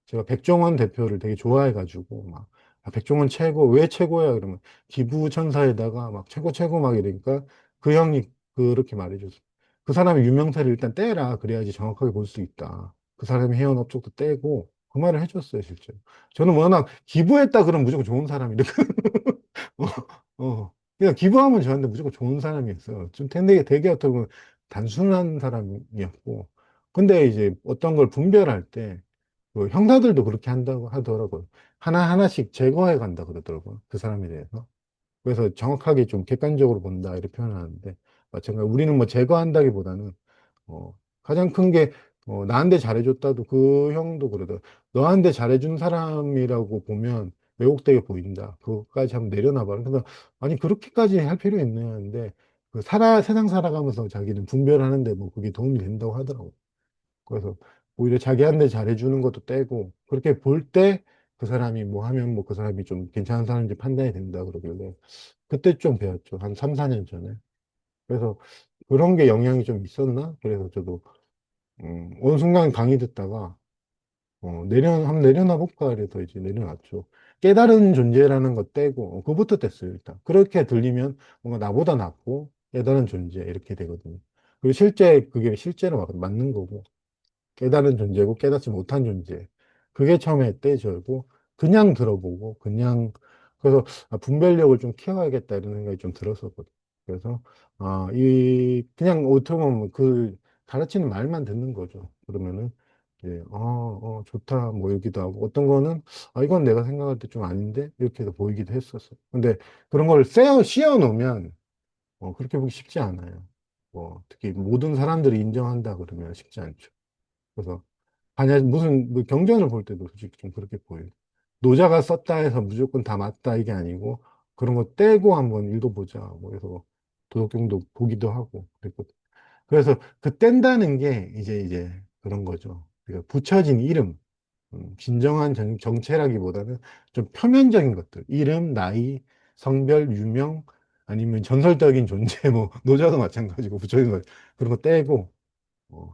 A: 제가 백종원 대표를 되게 좋아해가지고, 막, 아, 백종원 최고, 왜 최고야? 그러면 기부천사에다가 막 최고 최고 막 이러니까 그 형이 그렇게 말해줬어요. 그 사람의 유명세를 일단 떼라. 그래야지 정확하게 볼 수 있다. 그 사람이 해온 업적도 떼고, 그 말을 해줬어요, 실제로. 저는 워낙 기부했다 그러면 무조건 좋은 사람이니까. 그냥 기부하면 저한테 무조건 좋은 사람이었어요. 좀 되게 어떻게 보면 단순한 사람이었고. 근데 이제 어떤 걸 분별할 때, 그 형사들도 그렇게 한다고 하더라고요. 하나하나씩 제거해 간다 그러더라고요. 그 사람에 대해서. 그래서 정확하게 좀 객관적으로 본다 이렇게 표현하는데 마찬가지 우리는 뭐 제거한다기보다는 가장 큰 게 나한테 잘해줬다도 그 형도 그러더라고요. 너한테 잘해준 사람이라고 보면 왜곡되게 보인다. 그거까지 한번 내려놔봐. 그래서 아니 그렇게까지 할 필요 있나요? 근데 세상 살아가면서 자기는 분별하는데 뭐 그게 도움이 된다고 하더라고요. 그래서 오히려 자기한테 잘해주는 것도 떼고 그렇게 볼 때 그 사람이 뭐 하면 뭐 그 사람이 좀 괜찮은 사람인지 판단이 된다 그러길래 그때 좀 배웠죠. 한 3, 4년 전에. 그래서 그런 게 영향이 좀 있었나? 그래서 저도 어느 순간 강의 듣다가 한번 내려놔 볼까 그래서 이제 내려놨죠. 깨달은 존재라는 거 떼고 그거부터 뗐어요 일단. 그렇게 들리면 뭔가 나보다 낫고 깨달은 존재 이렇게 되거든요. 그리고 실제 그게 실제로 맞는 거고 깨달은 존재고 깨닫지 못한 존재. 그게 처음에 떼져고 그냥 들어보고 그냥 그래서 분별력을 좀 키워야겠다 이런 생각이 좀 들었었거든요. 그래서 이 그냥 어떻게 보면 그 가르치는 말만 듣는 거죠. 그러면은 이제 좋다 뭐 이러기도 하고 어떤 거는 이건 내가 생각할 때 좀 아닌데 이렇게 해서 보이기도 했었어요. 근데 그런 걸 씌워 놓으면 그렇게 보기 쉽지 않아요. 뭐 특히 모든 사람들이 인정한다 그러면 쉽지 않죠. 그래서 만약 무슨 뭐 경전을 볼 때도 솔직히 좀 그렇게 보여요. 노자가 썼다 해서 무조건 다 맞다 이게 아니고 그런 거 떼고 한번 읽어보자. 뭐 해서 도덕경도 보기도 하고 그랬거든. 그래서 그 뗀다는 게 이제 그런 거죠. 그러니까 붙여진 이름, 진정한 정체라기보다는 좀 표면적인 것들, 이름, 나이, 성별, 유명, 아니면 전설적인 존재, 뭐 노자도 마찬가지고 붙여진 거 그런 거 떼고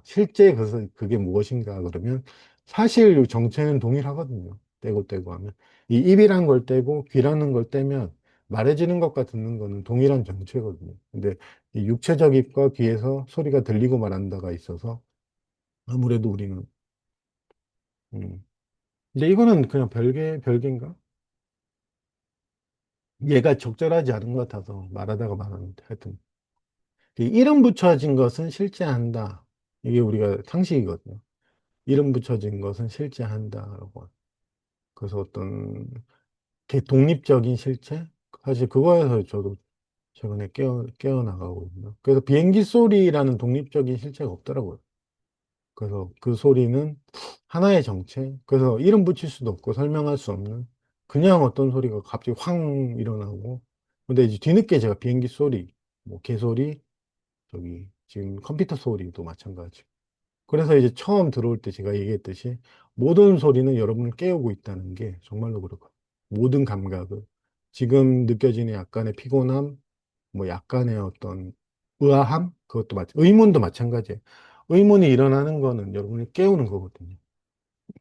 A: 실제 그게 무엇인가 그러면 사실 정체는 동일하거든요. 떼고 하면. 이 입이란 걸 떼고 귀라는 걸 떼면 말해지는 것과 듣는 거는 동일한 정체거든요. 근데 이 육체적 입과 귀에서 소리가 들리고 말한다가 있어서 아무래도 우리는 음. 근데 이거는 그냥 별개인가? 얘가 적절하지 않은 것 같아서 말하다가 말하는데 하여튼 이 이름 붙여진 것은 실제한다. 이게 우리가 상식이거든요. 이름 붙여진 것은 실제한다라고. 그래서 어떤 독립적인 실체? 사실 그거에서 저도 최근에 깨어나가거든요. 그래서 비행기 소리라는 독립적인 실체가 없더라고요. 그래서 그 소리는 하나의 정체. 그래서 이름 붙일 수도 없고 설명할 수 없는 그냥 어떤 소리가 갑자기 황 일어나고. 근데 이제 뒤늦게 제가 비행기 소리, 뭐 개소리, 저기 지금 컴퓨터 소리도 마찬가지. 그래서 이제 처음 들어올 때 제가 얘기했듯이 모든 소리는 여러분을 깨우고 있다는 게 정말로 그렇거든요. 모든 감각을. 지금 느껴지는 약간의 피곤함, 뭐 약간의 어떤 의아함, 그것도 의문도 마찬가지예요. 의문이 일어나는 거는 여러분을 깨우는 거거든요.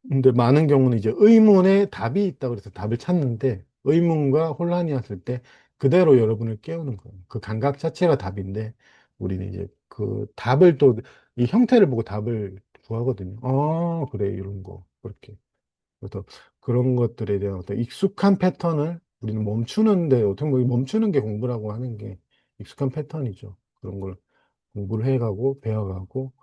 A: 근데 많은 경우는 이제 의문에 답이 있다 그래서 답을 찾는데 의문과 혼란이 왔을 때 그대로 여러분을 깨우는 거예요. 그 감각 자체가 답인데 우리는 이제 그 답을 또 이 형태를 보고 답을 구하거든요. 그래 이런 거 그렇게. 그래서 그런 것들에 대한 어떤 익숙한 패턴을 우리는 멈추는데 어떻게 보면 멈추는 게 공부라고 하는 게 익숙한 패턴이죠. 그런 걸 공부를 해가고 배워가고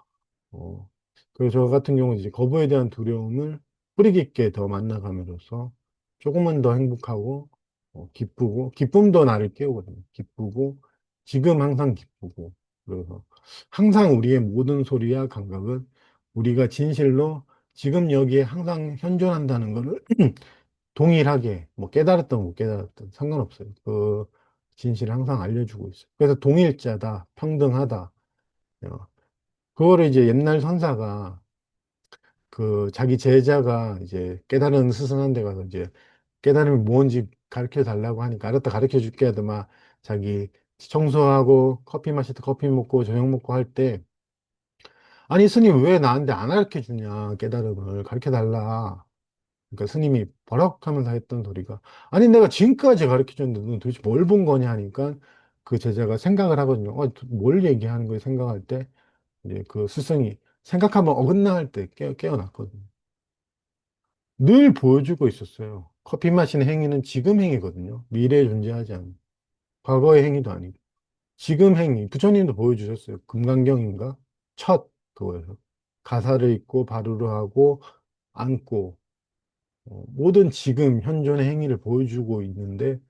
A: 어, 그래서 저 같은 경우는 이제 거부에 대한 두려움을 뿌리 깊게 더 만나감으로써 조금은 더 행복하고, 기쁘고, 기쁨도 나를 깨우거든요. 기쁘고, 지금 항상 기쁘고, 그래서 항상 우리의 모든 소리와 감각은 우리가 진실로 지금 여기에 항상 현존한다는 거를 동일하게 뭐 깨달았던 못 깨달았던 상관없어요. 그 진실을 항상 알려주고 있어요. 그래서 동일자다, 평등하다. 어, 그거를 이제 옛날 선사가 그 자기 제자가 이제 깨달은 스승한테 가서 이제 깨달음이 뭔지 가르쳐 달라고 하니까 알았다 가르쳐 줄게 하더만 자기 청소하고 커피 마실 때 커피 먹고 저녁 먹고 할 때 아니 스님 왜 나한테 안 가르쳐 주냐 깨달음을 가르쳐 달라. 그러니까 스님이 버럭하면서 했던 소리가 아니 내가 지금까지 가르쳐 줬는데 넌 도대체 뭘 본 거냐 하니까 그 제자가 생각을 하거든요. 뭘 얘기하는 거야 생각할 때 이제 그 스승이 생각하면 어긋나 할 때 깨어났거든요. 늘 보여주고 있었어요. 커피 마시는 행위는 지금 행위거든요. 미래에 존재하지 않는 과거의 행위도 아니고 지금 행위. 부처님도 보여주셨어요. 금강경인가? 첫 그거예요. 가사를 읽고 바루를 하고 앉고 모든 지금 현존의 행위를 보여주고 있는데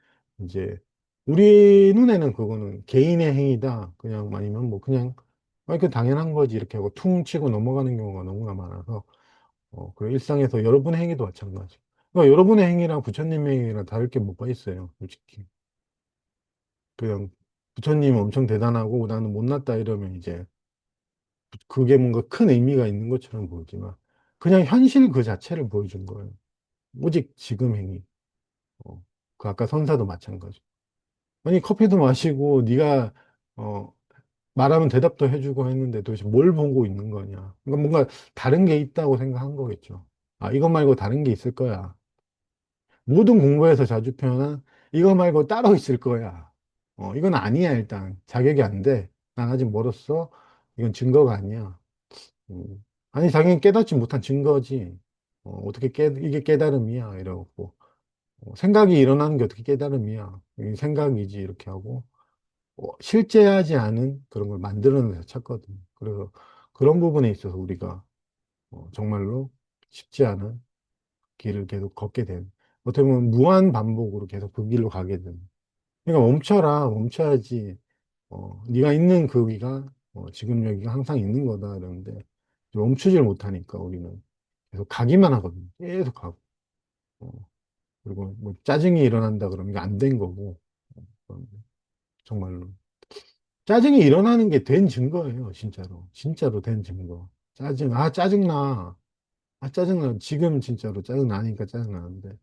A: 이제 우리 눈에는 그거는 개인의 행위다. 그냥 아니면 뭐 그냥 그 당연한 거지 이렇게 하고 퉁 치고 넘어가는 경우가 너무나 많아서 그리고 일상에서 여러분의 행위도 마찬가지. 그러니까 여러분의 행위랑 부처님의 행위랑 다를 게 뭐가 있어요, 솔직히. 그냥 부처님 엄청 대단하고 나는 못났다 이러면 이제 그게 뭔가 큰 의미가 있는 것처럼 보이지만 그냥 현실 그 자체를 보여준 거예요. 오직 지금 행위. 어, 그 아까 선사도 마찬가지. 아니 커피도 마시고 네가 어, 말하면 대답도 해주고 했는데 도대체 뭘 보고 있는 거냐. 그러니까 뭔가 다른 게 있다고 생각한 거겠죠. 아, 이것 말고 다른 게 있을 거야. 모든 공부에서 자주 표현한 이거 말고 따로 있을 거야. 이건 아니야, 일단. 자격이 안 돼. 난 아직 멀었어. 이건 증거가 아니야. 아니, 자기는 깨닫지 못한 증거지. 어떻게 이게 깨달음이야. 이러고. 생각이 일어나는 게 어떻게 깨달음이야. 이게 생각이지. 이렇게 하고. 실제하지 않은 그런 걸 만들어내서 찾거든. 그래서 그런 부분에 있어서 우리가 정말로 쉽지 않은 길을 계속 걷게 된. 어떻게 보면 무한 반복으로 계속 그 길로 가게 된. 그러니까 멈춰라, 멈춰야지. 네가 있는 그 위가 지금 여기가 항상 있는 거다. 이러는데 멈추질 못하니까 우리는 계속 가기만 하거든요. 계속 가고. 어, 그리고 뭐 짜증이 일어난다 그러면 이게 안 된 거고. 어, 정말로. 짜증이 일어나는 게 된 증거예요, 진짜로. 진짜로 된 증거. 짜증나. 짜증나. 지금 진짜로 짜증나니까 짜증나는데.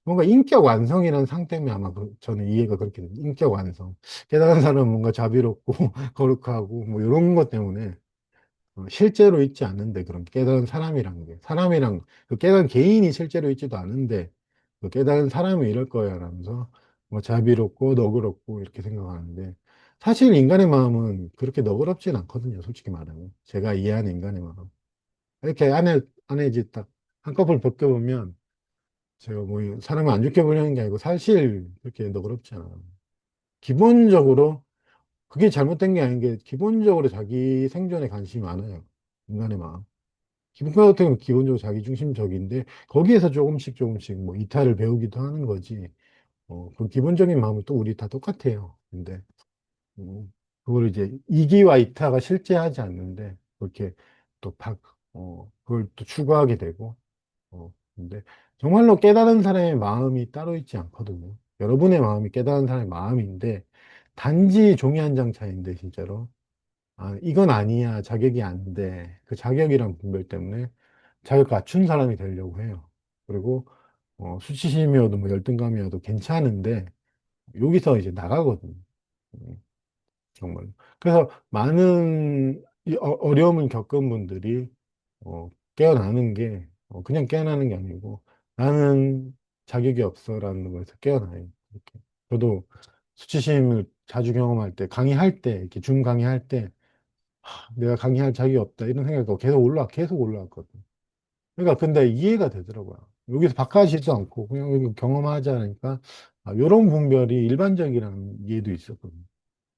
A: 뭔가 인격 완성이라는 상tem이 아마 저는 이해가 그렇게 돼요. 인격 완성. 깨달은 사람은 뭔가 자비롭고 거룩하고 뭐 이런 것 때문에 실제로 있지 않는데 그런 깨달은 사람이란 게 사람이랑 그 깨달은 개인이 실제로 있지도 않은데 그 깨달은 사람이 이럴 거야 라면서 뭐 자비롭고 너그럽고 이렇게 생각하는데 사실 인간의 마음은 그렇게 너그럽진 않거든요. 솔직히 말하면 제가 이해하는 인간의 마음 이렇게 안에 이제 딱 한꺼풀 벗겨보면 제가 뭐 사람을 안 좋게 보려는 게 아니고 사실 그렇게 너그럽지 않아. 기본적으로 그게 잘못된 게 아닌 게 기본적으로 자기 생존에 관심이 많아요. 인간의 마음. 기본 같은 경우는 기본적으로 자기 중심적인데 거기에서 조금씩 조금씩 뭐 이탈을 배우기도 하는 거지. 그 기본적인 마음은 또 우리 다 똑같아요. 근데 그걸 이제 이기와 이타가 실제하지 않는데 그렇게 또 그걸 또 추구하게 되고 근데 정말로 깨달은 사람의 마음이 따로 있지 않거든요. 여러분의 마음이 깨달은 사람의 마음인데 단지 종이 한 장 차이인데 진짜로 이건 아니야 자격이 안 돼. 그 자격이란 분별 때문에 자격 갖춘 사람이 되려고 해요. 그리고 수치심이어도 뭐 열등감이어도 괜찮은데 여기서 이제 나가거든요. 음, 정말. 그래서 많은 어려움을 겪은 분들이 깨어나는 게 그냥 깨어나는 게 아니고 나는 자격이 없어라는 거에서 깨어나요. 이렇게. 저도 수치심을 자주 경험할 때 강의할 때 이렇게 줌 강의할 때 내가 강의할 자격이 없다 이런 생각이 계속 올라왔거든. 그러니까 근데 이해가 되더라고요. 여기서 바꿔지도 않고 그냥 여기 경험하지 않으니까 이런 분별이 일반적이라는 이해도 있었거든요.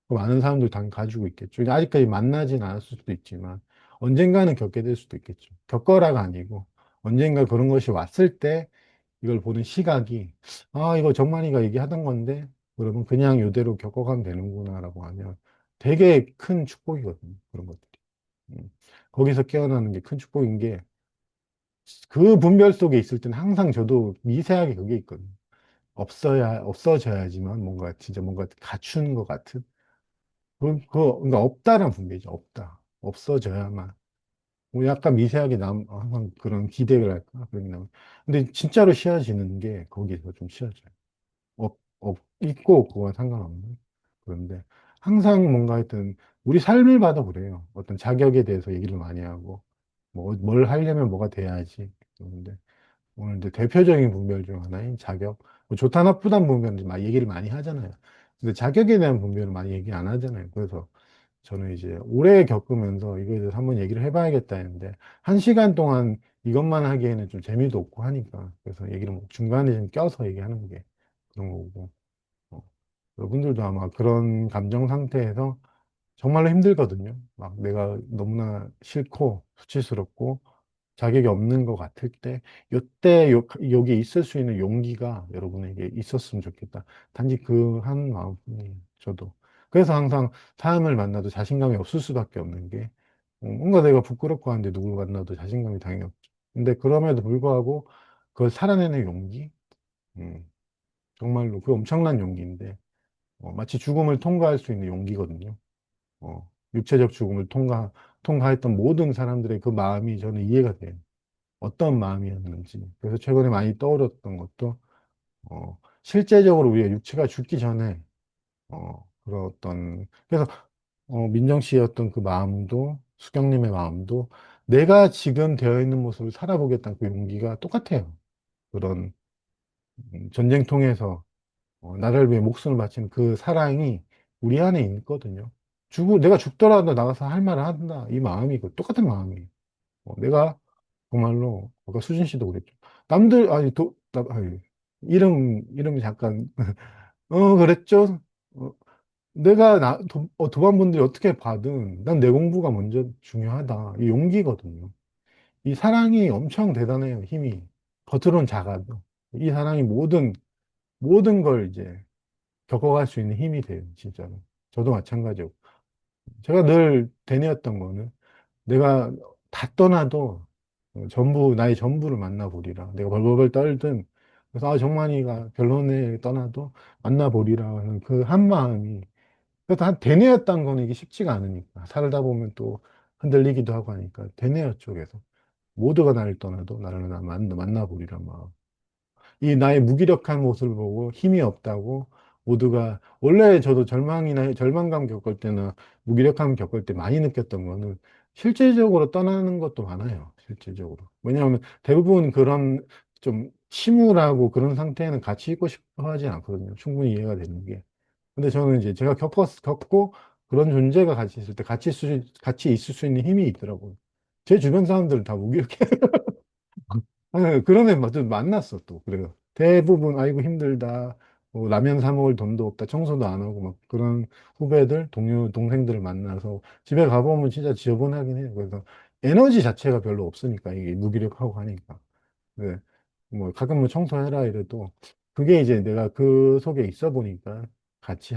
A: 많은 사람들 당연히 가지고 있겠죠. 아직까지 만나진 않았을 수도 있지만 언젠가는 겪게 될 수도 있겠죠. 겪어라가 아니고 언젠가 그런 것이 왔을 때 이걸 보는 시각이 이거 정만이가 얘기하던 건데 그러면 그냥 이대로 겪어가면 되는구나라고 하면 되게 큰 축복이거든요. 그런 것들이. 음. 거기서 깨어나는 게 큰 축복인 게 그 분별 속에 있을 때는 항상 저도 미세하게 그게 있거든요. 없어져야지만 뭔가 진짜 뭔가 갖추는 것 같은. 그러니까 없다란 분별이죠. 없다. 없어져야만. 뭐 약간 미세하게 항상 그런 기대를 할까? 그런 게 나오면. 근데 진짜로 쉬워지는 게 거기서 좀 쉬워져요. 있고 그거와 상관없는. 그런데 항상 뭔가 하여튼 우리 삶을 봐도 그래요. 어떤 자격에 대해서 얘기를 많이 하고, 뭘 하려면 뭐가 돼야지. 그런데 오늘 이제 대표적인 분별 중 하나인 자격. 뭐 좋다 나쁘다는 분별은 막 얘기를 많이 하잖아요. 근데 자격에 대한 분별은 많이 얘기 안 하잖아요. 그래서 저는 이제 오래 겪으면서 이거에 대해서 한번 얘기를 해봐야겠다 했는데, 한 시간 동안 이것만 하기에는 좀 재미도 없고 하니까, 그래서 얘기를 뭐 중간에 좀 껴서 얘기하는 게 그런 거고, 어, 여러분들도 아마 그런 감정 상태에서 정말로 힘들거든요. 막 내가 너무나 싫고 수치스럽고 자격이 없는 것 같을 때, 요때 여기 있을 수 있는 용기가 여러분에게 있었으면 좋겠다. 단지 그 한 마음뿐이에요. 저도. 그래서 항상 사람을 만나도 자신감이 없을 수밖에 없는 게, 뭔가 내가 부끄럽고 한데 누굴 만나도 자신감이 당연히 없죠. 근데 그럼에도 불구하고 그걸 살아내는 용기, 음, 정말로 그 엄청난 용기인데, 마치 죽음을 통과할 수 있는 용기거든요. 육체적 죽음을 통과했던 모든 사람들의 그 마음이 저는 이해가 돼요. 어떤 마음이었는지. 그래서 최근에 많이 떠올렸던 것도, 실제적으로 우리가 육체가 죽기 전에, 그런 그래서, 민정 씨의 어떤 그 마음도, 수경님의 마음도, 내가 지금 되어 있는 모습을 살아보겠다는 그 용기가 똑같아요. 그런, 전쟁통에서, 나를 위해 목숨을 바치는 그 사랑이 우리 안에 있거든요. 내가 죽더라도 나가서 할 말을 한다. 이 마음이 똑같은 마음이에요. 내가 정말로 아까 수진 씨도 그랬죠. 남들 아니 아니, 이름이 잠깐 그랬죠. 어, 내가 도반분들이 어떻게 봐든 난 내 공부가 먼저 중요하다. 이 용기거든요. 이 사랑이 엄청 대단해요. 힘이 겉으로는 작아도 이 사랑이 모든 걸 이제 겪어갈 수 있는 힘이 돼요. 진짜로. 저도 마찬가지고 제가 늘 되뇌었던 거는 내가 다 떠나도 나의 전부를 만나보리라. 내가 벌벌벌 떨든, 그래서 정만이가 결론에 떠나도 만나보리라 하는 그 한 마음이, 그래도 대뇌였던 거는 이게 쉽지가 않으니까. 살다 보면 또 흔들리기도 하고 하니까, 대뇌였죠, 계속. 모두가 나를 떠나도 나를 만나보리라 마음. 이 나의 무기력한 모습을 보고 힘이 없다고 모두가 원래 저도 절망감 겪을 때나 무기력함 겪을 때 많이 느꼈던 거는 실제적으로 떠나는 것도 많아요. 실제적으로. 왜냐하면 대부분 그런 좀 침울하고 그런 상태에는 같이 있고 싶어 하지 않거든요. 충분히 이해가 되는 게. 근데 저는 이제 제가 겪고 그런 존재가 같이 있을 때 같이 있을 수 있는 힘이 있더라고요. 제 주변 사람들은 다 무기력해. 네, 그런 애 만났어, 또. 그래요. 대부분, 아이고, 힘들다. 라면 사 먹을 돈도 없다. 청소도 안 하고, 막 그런 동생들을 만나서 집에 가보면 진짜 지저분하긴 해요. 그래서 에너지 자체가 별로 없으니까, 이게 무기력하고 하니까. 네. 뭐, 가끔 뭐 청소해라 이래도, 그게 이제 내가 그 속에 있어 보니까 같이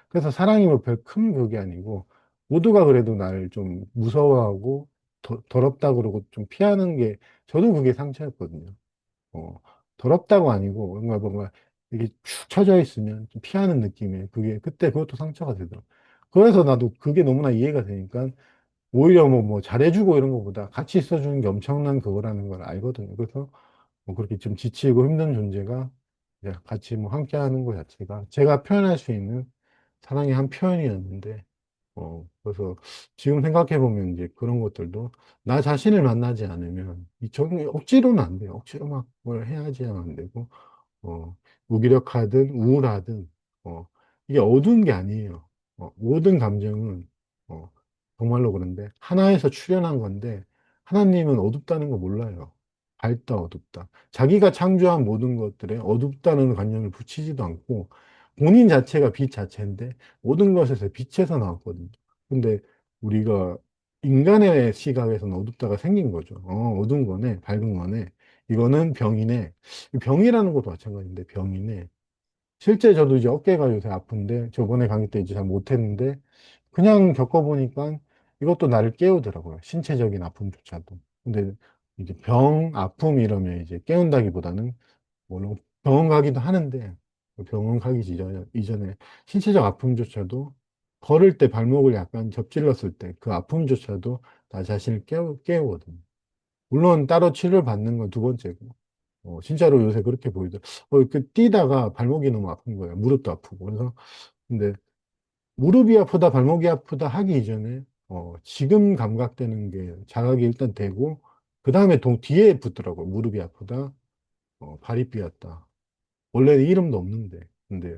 A: 그래서 사랑이 뭐 별 큰 그게 아니고, 모두가 그래도 나를 좀 무서워하고, 더럽다 그러고 좀 피하는 게, 저도 그게 상처였거든요. 어, 더럽다고 아니고, 뭔가 이게 축 처져 있으면 좀 피하는 느낌에, 그때 그것도 상처가 되더라고요. 그래서 나도 그게 너무나 이해가 되니까, 오히려 뭐 잘해주고 이런 것보다 같이 있어주는 게 엄청난 그거라는 걸 알거든요. 그래서 뭐 그렇게 좀 지치고 힘든 존재가 이제 같이 뭐 함께 하는 것 자체가 제가 표현할 수 있는 사랑의 한 표현이었는데, 그래서 지금 생각해보면 이제 그런 것들도 나 자신을 만나지 않으면, 저는 억지로는 안 돼요. 억지로 막 뭘 해야지 하면 안 되고, 무기력하든 우울하든, 이게 어두운 게 아니에요. 모든 감정은, 어, 정말로 그런데 하나에서 출현한 건데, 하나님은 어둡다는 거 몰라요. 밝다, 어둡다. 자기가 창조한 모든 것들에 어둡다는 관념을 붙이지도 않고, 본인 자체가 빛 자체인데, 모든 것에서 빛에서 나왔거든요. 근데 우리가 인간의 시각에서는 어둡다가 생긴 거죠. 어두운 거네, 밝은 거네. 이거는 병이네. 병이라는 것도 마찬가지인데, 병이네. 실제 저도 이제 어깨가 요새 아픈데, 저번에 강의 때 이제 잘 못했는데, 그냥 겪어보니까 이것도 나를 깨우더라고요. 신체적인 아픔조차도. 근데 이제 병, 아픔 이러면 이제 깨운다기보다는 물론 병원 가기도 하는데 그 병원 가기 이전에 신체적 아픔조차도 걸을 때 발목을 약간 접질렀을 때 그 아픔조차도 나 자신을 깨우거든요. 물론 따로 치료를 받는 건 두 번째고 진짜로 요새 그렇게 보이더라고요. 그 뛰다가 발목이 너무 아픈 거예요. 무릎도 아프고. 그래서 근데 무릎이 아프다, 발목이 아프다 하기 이전에 지금 감각되는 게 자각이 일단 되고 그 다음에 뒤에 붙더라고요. 무릎이 아프다, 발이 삐었다. 원래 이름도 없는데 근데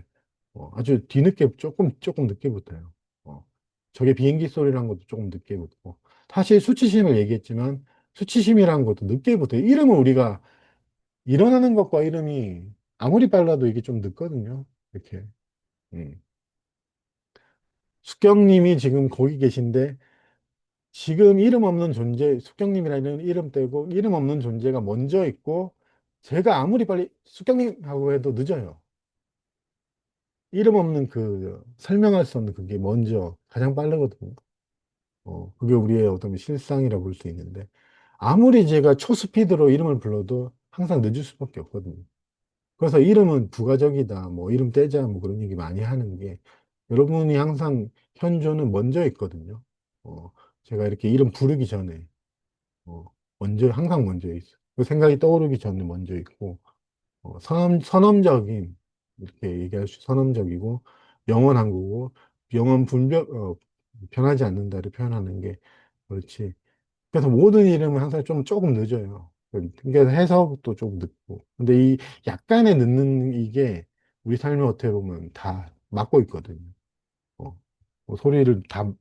A: 아주 뒤늦게 조금 늦게 붙어요. 어, 저게 비행기 소리라는 것도 조금 늦게 붙고 사실 수치심을 얘기했지만 수치심이라는 것도 늦게 붙어요. 이름은 우리가 일어나는 것과 이름이 아무리 빨라도 이게 좀 늦거든요. 이렇게. 음. 숙경님이 지금 거기 계신데 지금 이름 없는 존재, 숙경님이라는 이름 떼고 이름 없는 존재가 먼저 있고 제가 아무리 빨리 숙경님 하고 해도 늦어요. 이름 없는 그 설명할 수 없는 그게 먼저 가장 빠르거든요. 그게 우리의 어떤 실상이라고 볼 수 있는데 아무리 제가 초스피드로 이름을 불러도 항상 늦을 수밖에 없거든요. 그래서 이름은 부가적이다, 뭐 이름 떼자, 뭐 그런 얘기 많이 하는 게 여러분이 항상 현존은 먼저 있거든요. 어, 제가 이렇게 이름 부르기 전에 어, 항상 먼저 있어. 그 생각이 떠오르기 전에 먼저 있고 선엄적인 이렇게 선엄적이고 영원한 거고 변하지 않는다를 표현하는 게 그렇지. 그래서 모든 이름은 항상 조금 늦어요. 그래서 해석도 좀 늦고. 근데 이 약간의 늦는 이게 우리 삶을 어떻게 보면 다 막고 있거든요. 어, 소리를 다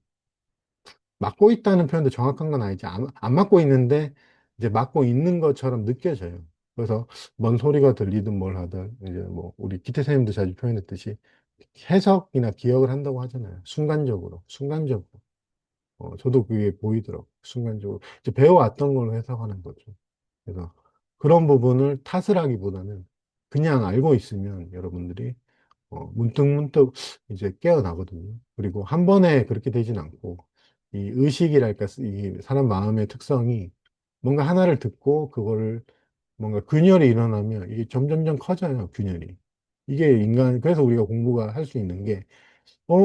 A: 막고 있다는 표현도 정확한 건 아니지. 안 막고 있는데 이제 막고 있는 것처럼 느껴져요. 그래서 뭔 소리가 들리든 뭘 하든 이제 뭐 우리 기태 선생님도 자주 표현했듯이 해석이나 기억을 한다고 하잖아요. 순간적으로. 저도 그게 보이더라고요. 순간적으로. 이제 배워왔던 걸로 해석하는 거죠. 그래서 그런 부분을 탓을 하기보다는 그냥 알고 있으면 여러분들이 문득문득 이제 깨어나거든요. 그리고 한 번에 그렇게 되진 않고 이 의식이랄까 이 사람 마음의 특성이 뭔가 하나를 듣고 그거를 뭔가 균열이 일어나면 이게 점점점 커져요, 균열이. 이게 그래서 우리가 공부가 할 수 있는 게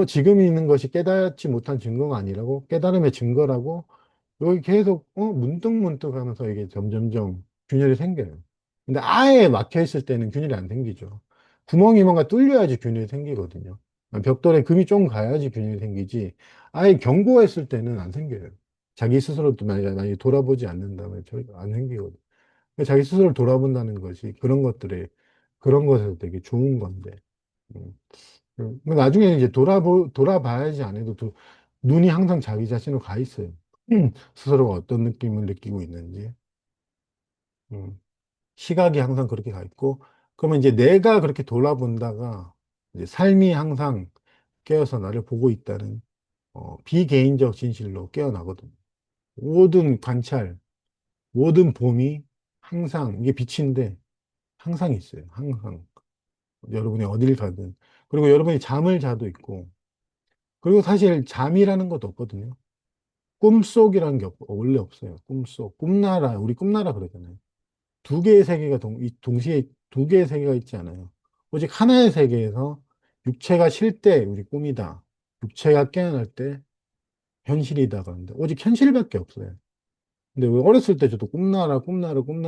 A: 지금 있는 것이 깨닫지 못한 증거가 아니라고, 깨달음의 증거라고, 여기 계속, 문득문득 하면서 이게 점점점 균열이 생겨요. 근데 아예 막혀 있을 때는 균열이 안 생기죠. 구멍이 뭔가 뚫려야지 균열이 생기거든요. 벽돌에 금이 좀 가야지 균열이 생기지, 아예 견고했을 때는 안 생겨요. 자기 스스로도 만약에 돌아보지 않는다면 안 생기거든요. 자기 스스로를 돌아본다는 것이 그런 것에서 되게 좋은 건데. 음. 나중에 이제 돌아봐야지 안 해도 눈이 항상 자기 자신으로 가 있어요. 스스로가 어떤 느낌을 느끼고 있는지. 음. 시각이 항상 그렇게 가 있고, 그러면 이제 내가 그렇게 돌아본다가, 이제 삶이 항상 깨어서 나를 보고 있다는, 비개인적 진실로 깨어나거든요. 모든 관찰, 모든 봄이 항상, 이게 빛인데, 항상 있어요. 항상. 여러분이 어딜 가든. 그리고 여러분이 잠을 자도 있고, 그리고 사실 잠이라는 것도 없거든요. 꿈속이라는 게 원래 없어요. 꿈속. 꿈나라, 우리 꿈나라 그러잖아요. 두 개의 세계가 동시에 두 개의 세계가 있지 않아요. 오직 하나의 세계에서 육체가 쉴 때 우리 꿈이다. 육체가 깨어날 때 현실이다. 그런데 오직 현실밖에 없어요. 근데 왜 어렸을 때 저도 꿈나라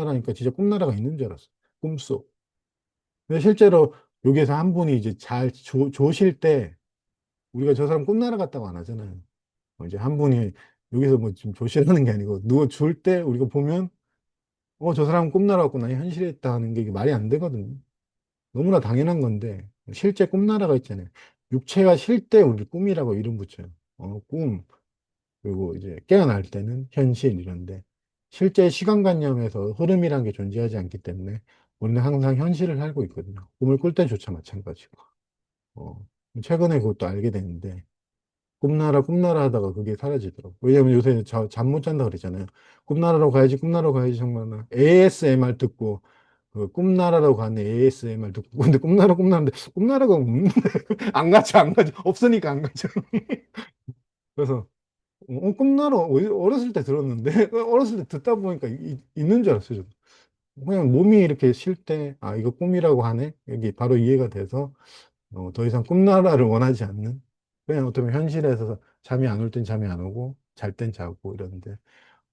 A: 하니까 진짜 꿈나라가 있는 줄 알았어요. 꿈속. 근데 실제로 여기에서 한 분이 이제 잘 조실 때 우리가 저 사람 꿈나라 같다고 안 하잖아요. 이제 한 분이 여기서 뭐 지금 조시라는 게 아니고 누워 줄 때 우리가 보면 저 사람은 꿈나라였구나 현실에 있다 하는 게 이게 말이 안 되거든요. 너무나 당연한 건데 실제 꿈나라가 있잖아요. 육체가 쉴 때 우리 꿈이라고 이름 붙여요. 꿈. 그리고 이제 깨어날 때는 현실 이런데 실제 시간관념에서 흐름이란 게 존재하지 않기 때문에 우리는 항상 현실을 살고 있거든요. 꿈을 꿀 때조차 마찬가지고. 어, 최근에 그것도 알게 됐는데 꿈나라 하다가 그게 사라지더라고. 왜냐면 요새 잠 못 잔다 그러잖아요. 꿈나라로 가야지 정말 ASMR 듣고 그 꿈나라로 가는 ASMR 듣고 근데 꿈나라인데 꿈나라가 없는데 안 가죠 없으니까 안 가죠. 그래서 꿈나라 어렸을 때 들었는데 어렸을 때 듣다 보니까 있는 줄 알았어요. 저도. 그냥 몸이 이렇게 쉴 때, 아, 이거 꿈이라고 하네? 여기 바로 이해가 돼서, 더 이상 꿈나라를 원하지 않는? 그냥 어떻게 보면 현실에서 잠이 안 올 땐 잠이 안 오고, 잘 땐 자고 이러는데,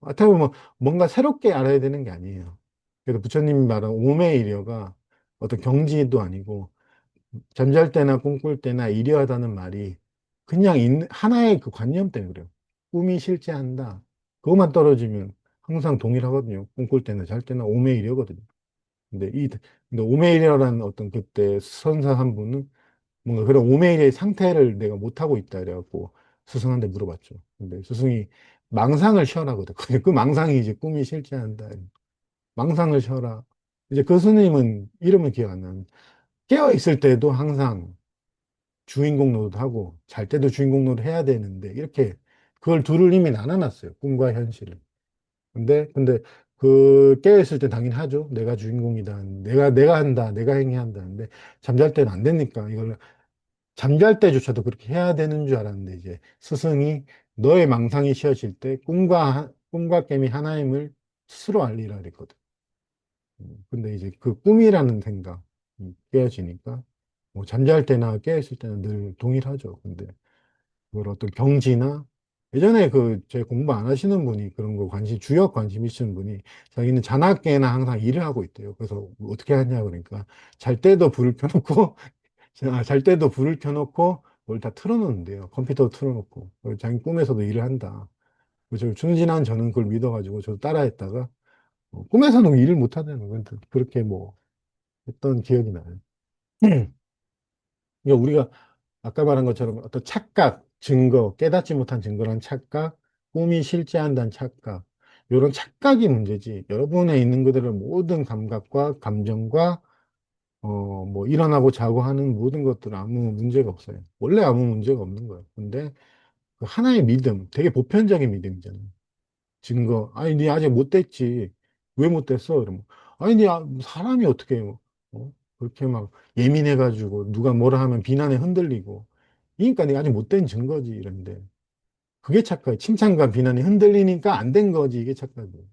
A: 어떻게 보면 뭔가 새롭게 알아야 되는 게 아니에요. 그래서 부처님이 말한 오매이려가 어떤 경지도 아니고, 잠잘 때나 꿈꿀 때나 이려하다는 말이 그냥 하나의 그 관념 때문에 그래요. 꿈이 실제한다. 그것만 떨어지면 항상 동일하거든요. 꿈꿀 때나 잘 때나 오매이려거든요. 근데 근데 오메이려라는 어떤 그때 선사 한 분은 뭔가 그런 오메이려의 상태를 내가 못하고 있다 그래갖고 스승한테 물어봤죠. 근데 스승이 망상을 쉬어라 그랬거든요. 그 망상이 이제 꿈이 실제한다. 망상을 쉬어라. 이제 그 스님은 이름은 기억 안 나는데 깨어 있을 때도 항상 주인공 노릇하고 잘 때도 주인공 노릇 해야 되는데 이렇게 그걸 둘을 이미 나눠놨어요. 꿈과 현실을. 근데 그 깨어있을 때 당연히 하죠. 내가 주인공이다. 내가 한다. 내가 행해야 한다는데 잠잘 때는 안 되니까 이걸 잠잘 때조차도 그렇게 해야 되는 줄 알았는데 이제 스승이 너의 망상이 쉬어질 때 꿈과 깨미 하나임을 스스로 알리라 그랬거든. 근데 이제 그 꿈이라는 생각 깨어지니까 뭐 잠잘 때나 깨어있을 때는 늘 동일하죠. 근데 그걸 어떤 경지나 예전에 그 제 공부 안 하시는 분이 그런 거 주역 관심 있으신 분이 자기는 자나깨나 항상 일을 하고 있대요. 그래서 뭐 어떻게 하냐 그러니까 잘 때도 불을 켜놓고 잘 때도 불을 켜놓고 뭘 다 틀어놓는데요. 컴퓨터 틀어놓고 그리고 자기 꿈에서도 일을 한다. 그래서 순진한 저는 그걸 믿어가지고 저도 따라했다가 꿈에서는 일을 못 하다는 건 그렇게 뭐 했던 기억이 나요. 그러니까 우리가 아까 말한 것처럼 어떤 착각, 증거, 깨닫지 못한 증거란 착각, 꿈이 실제한다는 착각, 이런 착각이 문제지. 여러분에 있는 그대로 모든 감각과 감정과 뭐 일어나고 자고 하는 모든 것들은 아무 문제가 없어요. 원래 아무 문제가 없는 거예요. 근데 그 하나의 믿음, 되게 보편적인 믿음이잖아요. 증거, 아니, 니 아직 못 됐지. 왜 못 됐어? 그러면, 아니, 사람이 어떻게 해요? 그렇게 막 예민해가지고 누가 뭐라 하면 비난에 흔들리고. 그러니까 내가 아직 못 된 증거지. 이런데. 그게 착각이에요. 칭찬과 비난이 흔들리니까 안 된 거지. 이게 착각이에요.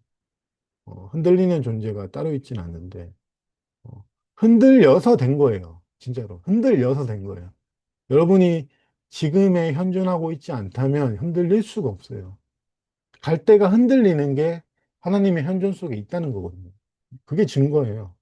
A: 흔들리는 존재가 따로 있진 않는데, 어, 흔들려서 된 거예요. 진짜로. 흔들려서 된 거예요. 여러분이 지금에 현존하고 있지 않다면 흔들릴 수가 없어요. 갈대가 흔들리는 게 하나님의 현존 속에 있다는 거거든요. 그게 증거예요.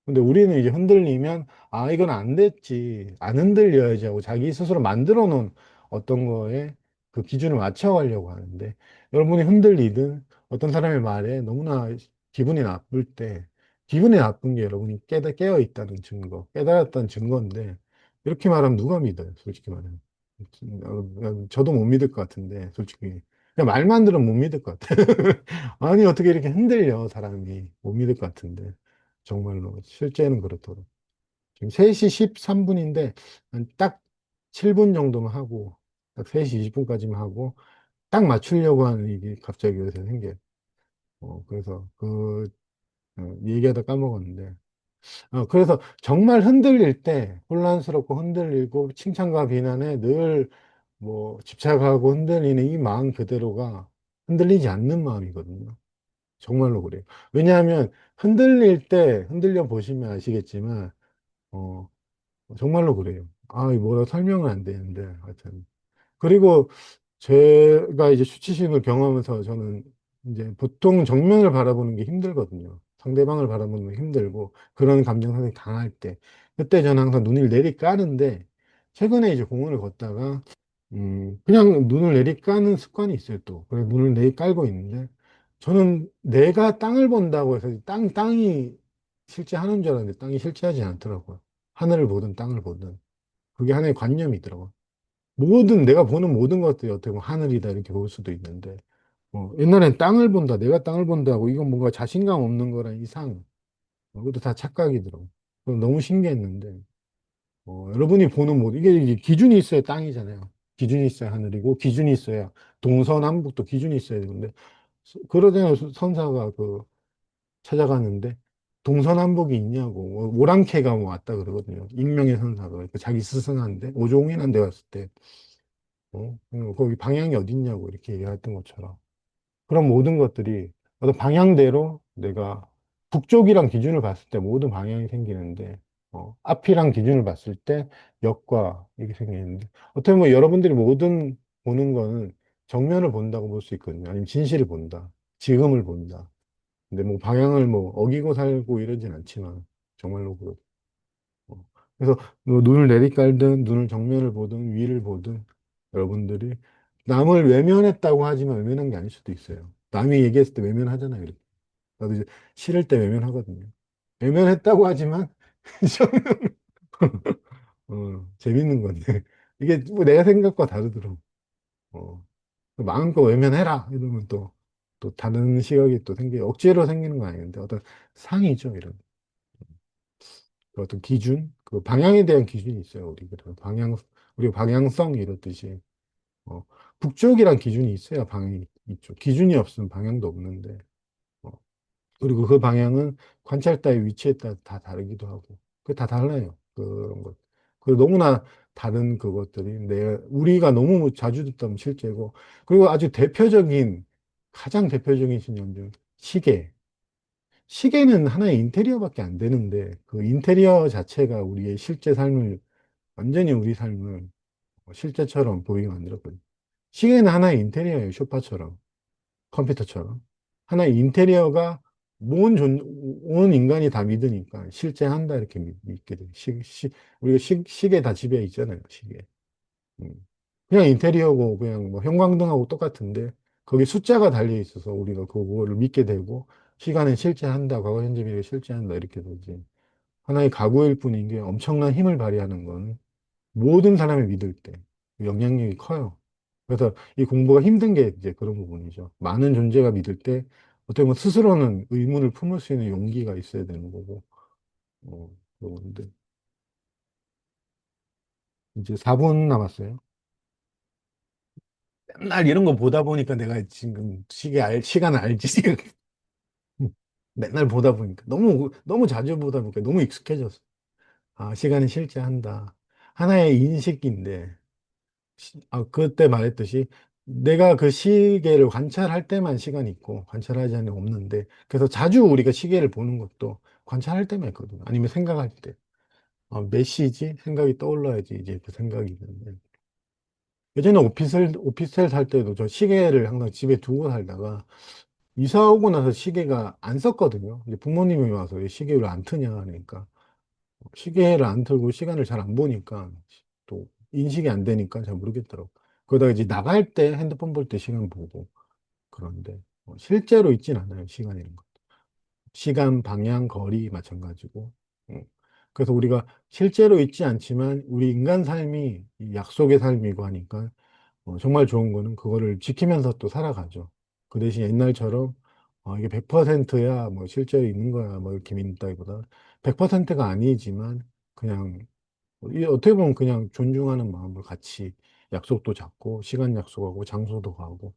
A: 근데 우리는 이제 흔들리면, 아, 이건 안 됐지. 안 흔들려야지 하고 자기 스스로 만들어 놓은 어떤 거에 그 기준을 맞춰가려고 하는데, 여러분이 흔들리든 어떤 사람의 말에 너무나 기분이 나쁠 때, 기분이 나쁜 게 여러분이 깨어 있다는 증거, 깨달았다는 증거인데, 이렇게 말하면 누가 믿어요, 솔직히 말하면. 저도 못 믿을 것 같은데, 솔직히. 그냥 말만 들으면 못 믿을 것 같아요. 아니, 어떻게 이렇게 흔들려, 사람이. 못 믿을 것 같은데. 정말로 실제는 그렇더라고요. 지금 3시 13분인데 딱 7분 정도만 하고 딱 3시 20분까지만 하고 딱 맞추려고 하는 이게 갑자기 요새 생겨요. 그래서 얘기하다 까먹었는데 그래서 정말 흔들릴 때 혼란스럽고 흔들리고 칭찬과 비난에 늘 뭐 집착하고 흔들리는 이 마음 그대로가 흔들리지 않는 마음이거든요. 정말로 그래요. 왜냐하면 흔들려 보시면 아시겠지만 어, 정말로 그래요. 아, 이거 뭐라 설명은 안 되는데, 하여튼. 그리고 제가 이제 수치심을 경험하면서 저는 이제 보통 정면을 바라보는 게 힘들거든요. 상대방을 바라보는 게 힘들고, 그런 감정 상황이 강할 때. 그때 저는 항상 눈을 내리까는데, 최근에 이제 공원을 걷다가, 그냥 눈을 내리까는 습관이 있어요, 또. 그래서 눈을 내리깔고 있는데, 저는 내가 땅을 본다고 해서 땅이 실제하는 줄 알았는데, 땅이 실제하지 않더라고요. 하늘을 보든 땅을 보든. 그게 하나의 관념이 있더라고요. 내가 보는 모든 것들이 어떻게 보면 하늘이다, 이렇게 볼 수도 있는데, 옛날엔 땅을 본다, 내가 땅을 본다고, 이건 뭔가 자신감 없는 거랑 이상, 그것도 다 착각이더라고요. 그럼 너무 신기했는데, 여러분이 보는 이게 이제 기준이 있어야 땅이잖아요. 기준이 있어야 하늘이고, 기준이 있어야 동서남북도 기준이 있어야 되는데, 그러잖아요. 선사가 찾아가는데, 동서남북이 있냐고, 오랑캐가 뭐 왔다 그러거든요. 익명의 선사가. 자기 스승한테, 오종인한테 왔을 때, 거기 방향이 어딨냐고 이렇게 얘기했던 것처럼. 그런 모든 것들이 어떤 방향대로 내가 북쪽이랑 기준을 봤을 때 모든 방향이 생기는데, 앞이랑 기준을 봤을 때 역과 이게 생기는데, 어떻게 보면 여러분들이 모든 보는 거는 정면을 본다고 볼 수 있거든요. 아니면 진실을 본다. 지금을 본다. 근데 뭐 방향을 뭐 어기고 살고 이러진 않지만, 정말로 그렇고. 어. 그래서 뭐 눈을 내리깔든 눈을 정면을 보든 위를 보든 여러분들이 남을 외면했다고 하지만 외면한 게 아닐 수도 있어요. 남이 얘기했을 때 외면하잖아요. 이렇게. 나도 이제 싫을 때 외면하거든요. 외면했다고 하지만 재밌는 건데 이게 뭐 내가 생각과 다르더라고. 어, 마음껏 외면해라 이러면 또 다른 시각이 또 억지로 생기는 건 아닌데 어떤 상이죠 이런. 그 어떤 기준, 그 방향에 대한 기준이 있어요. 우리 그래서 우리 방향성 이렇듯이 어, 북쪽이란 기준이 있어야 방향이 있죠. 기준이 없으면 방향도 없는데 어, 그리고 그 방향은 관찰 따위 위치에 따라 다 다르기도 하고 그게 다 달라요. 그런 것. 그리고 너무나 다른 그것들이 우리가 너무 자주 듣던 실제고 그리고 아주 대표적인 가장 대표적인 신념 중 시계. 시계는 하나의 인테리어밖에 안 되는데 그 인테리어 자체가 우리의 실제 삶을 완전히 우리 삶을 실제처럼 보이게 만들었거든요. 시계는 하나의 인테리어예요. 소파처럼 컴퓨터처럼 하나의 인테리어가 온 인간이 다 믿으니까 실제 한다 이렇게 믿게 돼요. 우리가 시계 다 집에 있잖아요. 시계. 음. 그냥 인테리어고 그냥 뭐 형광등하고 똑같은데 거기 숫자가 달려 있어서 우리가 그거를 믿게 되고 시간은 실제 한다, 과거, 현재, 미래 실제 한다 이렇게 되지. 하나의 가구일 뿐인 게 엄청난 힘을 발휘하는 건 모든 사람이 믿을 때 영향력이 커요. 그래서 이 공부가 힘든 게 이제 그런 부분이죠. 많은 존재가 믿을 때 어떻게 보면 스스로는 의문을 품을 수 있는 용기가 있어야 되는 거고, 그런데 이제 4분 남았어요. 맨날 이런 거 보다 보니까 내가 지금 시간을 알지. 맨날 보다 보니까 너무 자주 보다 보니까 너무 익숙해졌어. 아, 시간이 실제한다. 하나의 인식인데, 그때 말했듯이 내가 그 시계를 관찰할 때만 시간이 있고 관찰하지 않으면 없는데 그래서 자주 우리가 시계를 보는 것도 관찰할 때만 있거든요. 아니면 생각할 때. 몇 시지? 생각이 떠올라야지 이제 그 생각이 있는데. 예전에 오피스텔 살 때도 저 시계를 항상 집에 두고 살다가 이사 오고 나서 시계가 안 썼거든요. 이제 부모님이 와서 왜 시계를 안 트냐 하니까 시계를 안 틀고 시간을 잘 안 보니까 또 인식이 안 되니까 잘 모르겠더라고. 그러다가 이제 나갈 때 핸드폰 볼 때 시간 보고 그런데 실제로 있진 않아요. 시간이라는 거. 시간, 방향, 거리 마찬가지고. 음. 그래서 우리가 실제로 있지 않지만 우리 인간 삶이 이 약속의 삶이고 하니까 정말 좋은 거는 그거를 지키면서 또 살아가죠. 그 대신 옛날처럼 이게 100%야 뭐 실제로 있는 거야 뭐 이렇게 믿는다기보다 100%가 아니지만 그냥 이 어떻게 보면 그냥 존중하는 마음을 같이 약속도 잡고 시간 약속하고 장소도 가고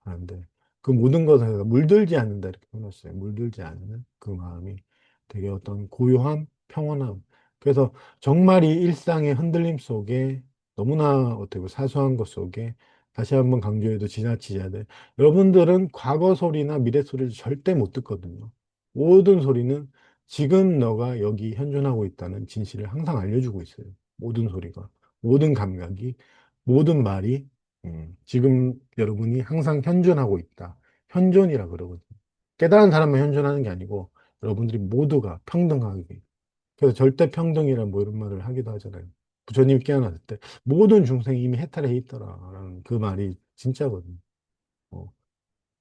A: 하는데 그 모든 것에서 물들지 않는다 이렇게 표현했어요. 물들지 않는 그 마음이 되게 어떤 고요함, 평온함. 그래서 정말 이 일상의 흔들림 속에 너무나 어떻게 보면 사소한 것 속에 다시 한번 강조해도 지나치지 않아요. 여러분들은 과거 소리나 미래 소리를 절대 못 듣거든요. 모든 소리는 지금 너가 여기 현존하고 있다는 진실을 항상 알려주고 있어요. 모든 소리가, 모든 감각이, 모든 말이 지금 여러분이 항상 현존하고 있다. 현존이라 그러거든요. 깨달은 사람만 현존하는 게 아니고 여러분들이 모두가 평등하게. 그래서 절대 평등이란 뭐 이런 말을 하기도 하잖아요. 부처님이 깨어났을 때 모든 중생이 이미 해탈해 있더라라는 그 말이 진짜거든요. 어,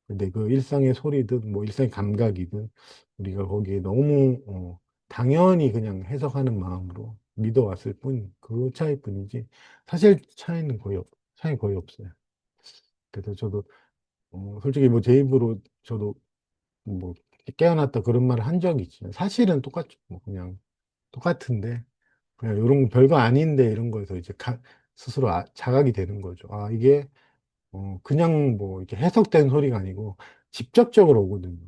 A: 근데 그 일상의 소리든 뭐 일상의 감각이든 우리가 거기에 너무 당연히 그냥 해석하는 마음으로 믿어왔을 뿐 그 차이뿐이지 사실 차이 거의 없어요. 그래서 저도 솔직히 뭐 제 입으로 저도 뭐 깨어났다 그런 말을 한 적이 있지. 사실은 똑같죠. 뭐 그냥 똑같은데 그냥 이런 거 별거 아닌데 이런 거에서 이제 스스로 자각이 되는 거죠. 아, 이게 그냥 뭐 이렇게 해석된 소리가 아니고 직접적으로 오거든요.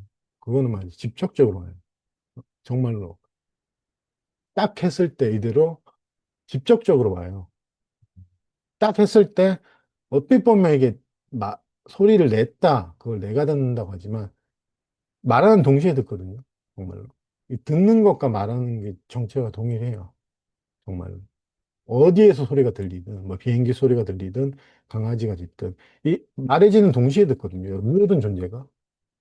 A: 그거는 맞아요. 직접적으로 와요. 정말로. 딱 했을 때 이대로 직접적으로 와요. 딱 했을 때 어떻게 보면 이게 소리를 냈다, 그걸 내가 듣는다고 하지만 말하는 동시에 듣거든요. 정말로. 이 듣는 것과 말하는 게 정체가 동일해요. 정말로. 어디에서 소리가 들리든, 뭐 비행기 소리가 들리든, 강아지가 짖든, 이 말해지는 동시에 듣거든요. 모든 존재가.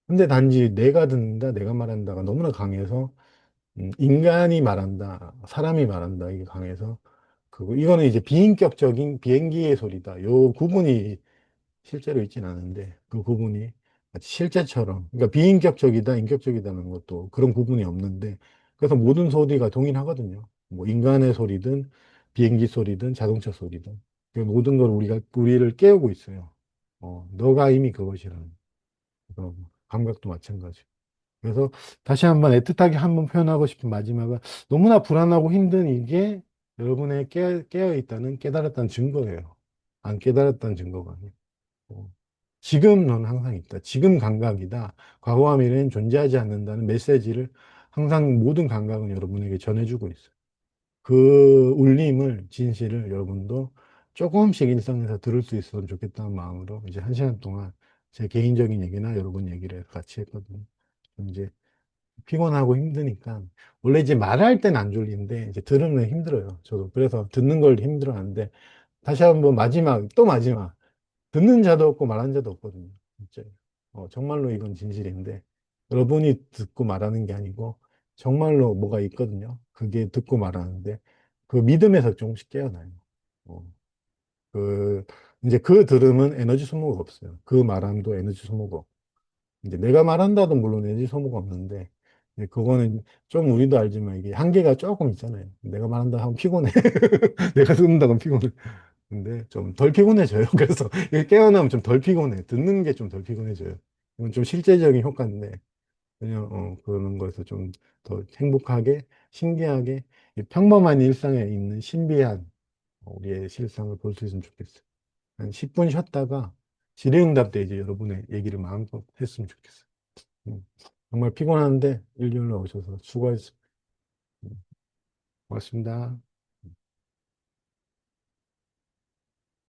A: 근데 단지 내가 듣는다, 내가 말한다가 너무나 강해서, 인간이 말한다, 사람이 말한다, 이게 강해서, 이거는 이제 비인격적인 비행기의 소리다. 요 구분이 실제로 있진 않은데, 그 구분이 마치 실제처럼, 그러니까 비인격적이다, 인격적이다는 것도 그런 구분이 없는데, 그래서 모든 소리가 동일하거든요. 뭐 인간의 소리든, 비행기 소리든, 자동차 소리든. 그 모든 걸 우리를 깨우고 있어요. 너가 이미 그것이라는. 그런 감각도 마찬가지. 그래서 다시 한번 애틋하게 한번 표현하고 싶은 마지막은 너무나 불안하고 힘든 이게 여러분의 깨어 있다는 깨달았다는 증거예요. 안 깨달았다는 증거가 아니에요. 어, 지금 넌 항상 있다. 지금 감각이다. 과거와 미래는 존재하지 않는다는 메시지를 항상 모든 감각은 여러분에게 전해주고 있어요. 그 울림을, 진실을 여러분도 조금씩 일상에서 들을 수 있으면 좋겠다는 마음으로 이제 한 시간 동안 제 개인적인 얘기나 여러분 얘기를 같이 했거든요. 이제 피곤하고 힘드니까 원래 이제 말할 땐 안 졸리는데 이제 들으면 힘들어요. 저도 그래서 듣는 걸 힘들어하는데 다시 한번 마지막 또 마지막 듣는 자도 없고 말하는 자도 없거든요. 진짜 정말로 이건 진실인데 여러분이 듣고 말하는 게 아니고 정말로 뭐가 있거든요. 그게 듣고 말하는데 그 믿음에서 조금씩 깨어나요. 어, 그 이제 그 들음은 에너지 소모가 없어요. 그 말함도 에너지 소모가 없고 이제 내가 말한다도 물론 에너지 소모가 없는데 이제 그거는 좀 우리도 알지만 이게 한계가 조금 있잖아요. 내가 말한다 하면 피곤해. 내가 듣는다고 하면 피곤해. 근데 좀 덜 피곤해져요. 그래서 이게 깨어나면 좀 덜 피곤해. 듣는 게 좀 덜 피곤해져요. 이건 좀 실제적인 효과인데 그냥 그런 거에서 좀 더 행복하게, 신기하게 이 평범한 일상에 있는 신비한 우리의 실상을 볼 수 있으면 좋겠어요. 한 10분 쉬었다가 질의응답 때 이제 여러분의 얘기를 마음껏 했으면 좋겠어요. 음, 정말 피곤한데 일요일로 오셔서 수고하셨습니다. 고맙습니다.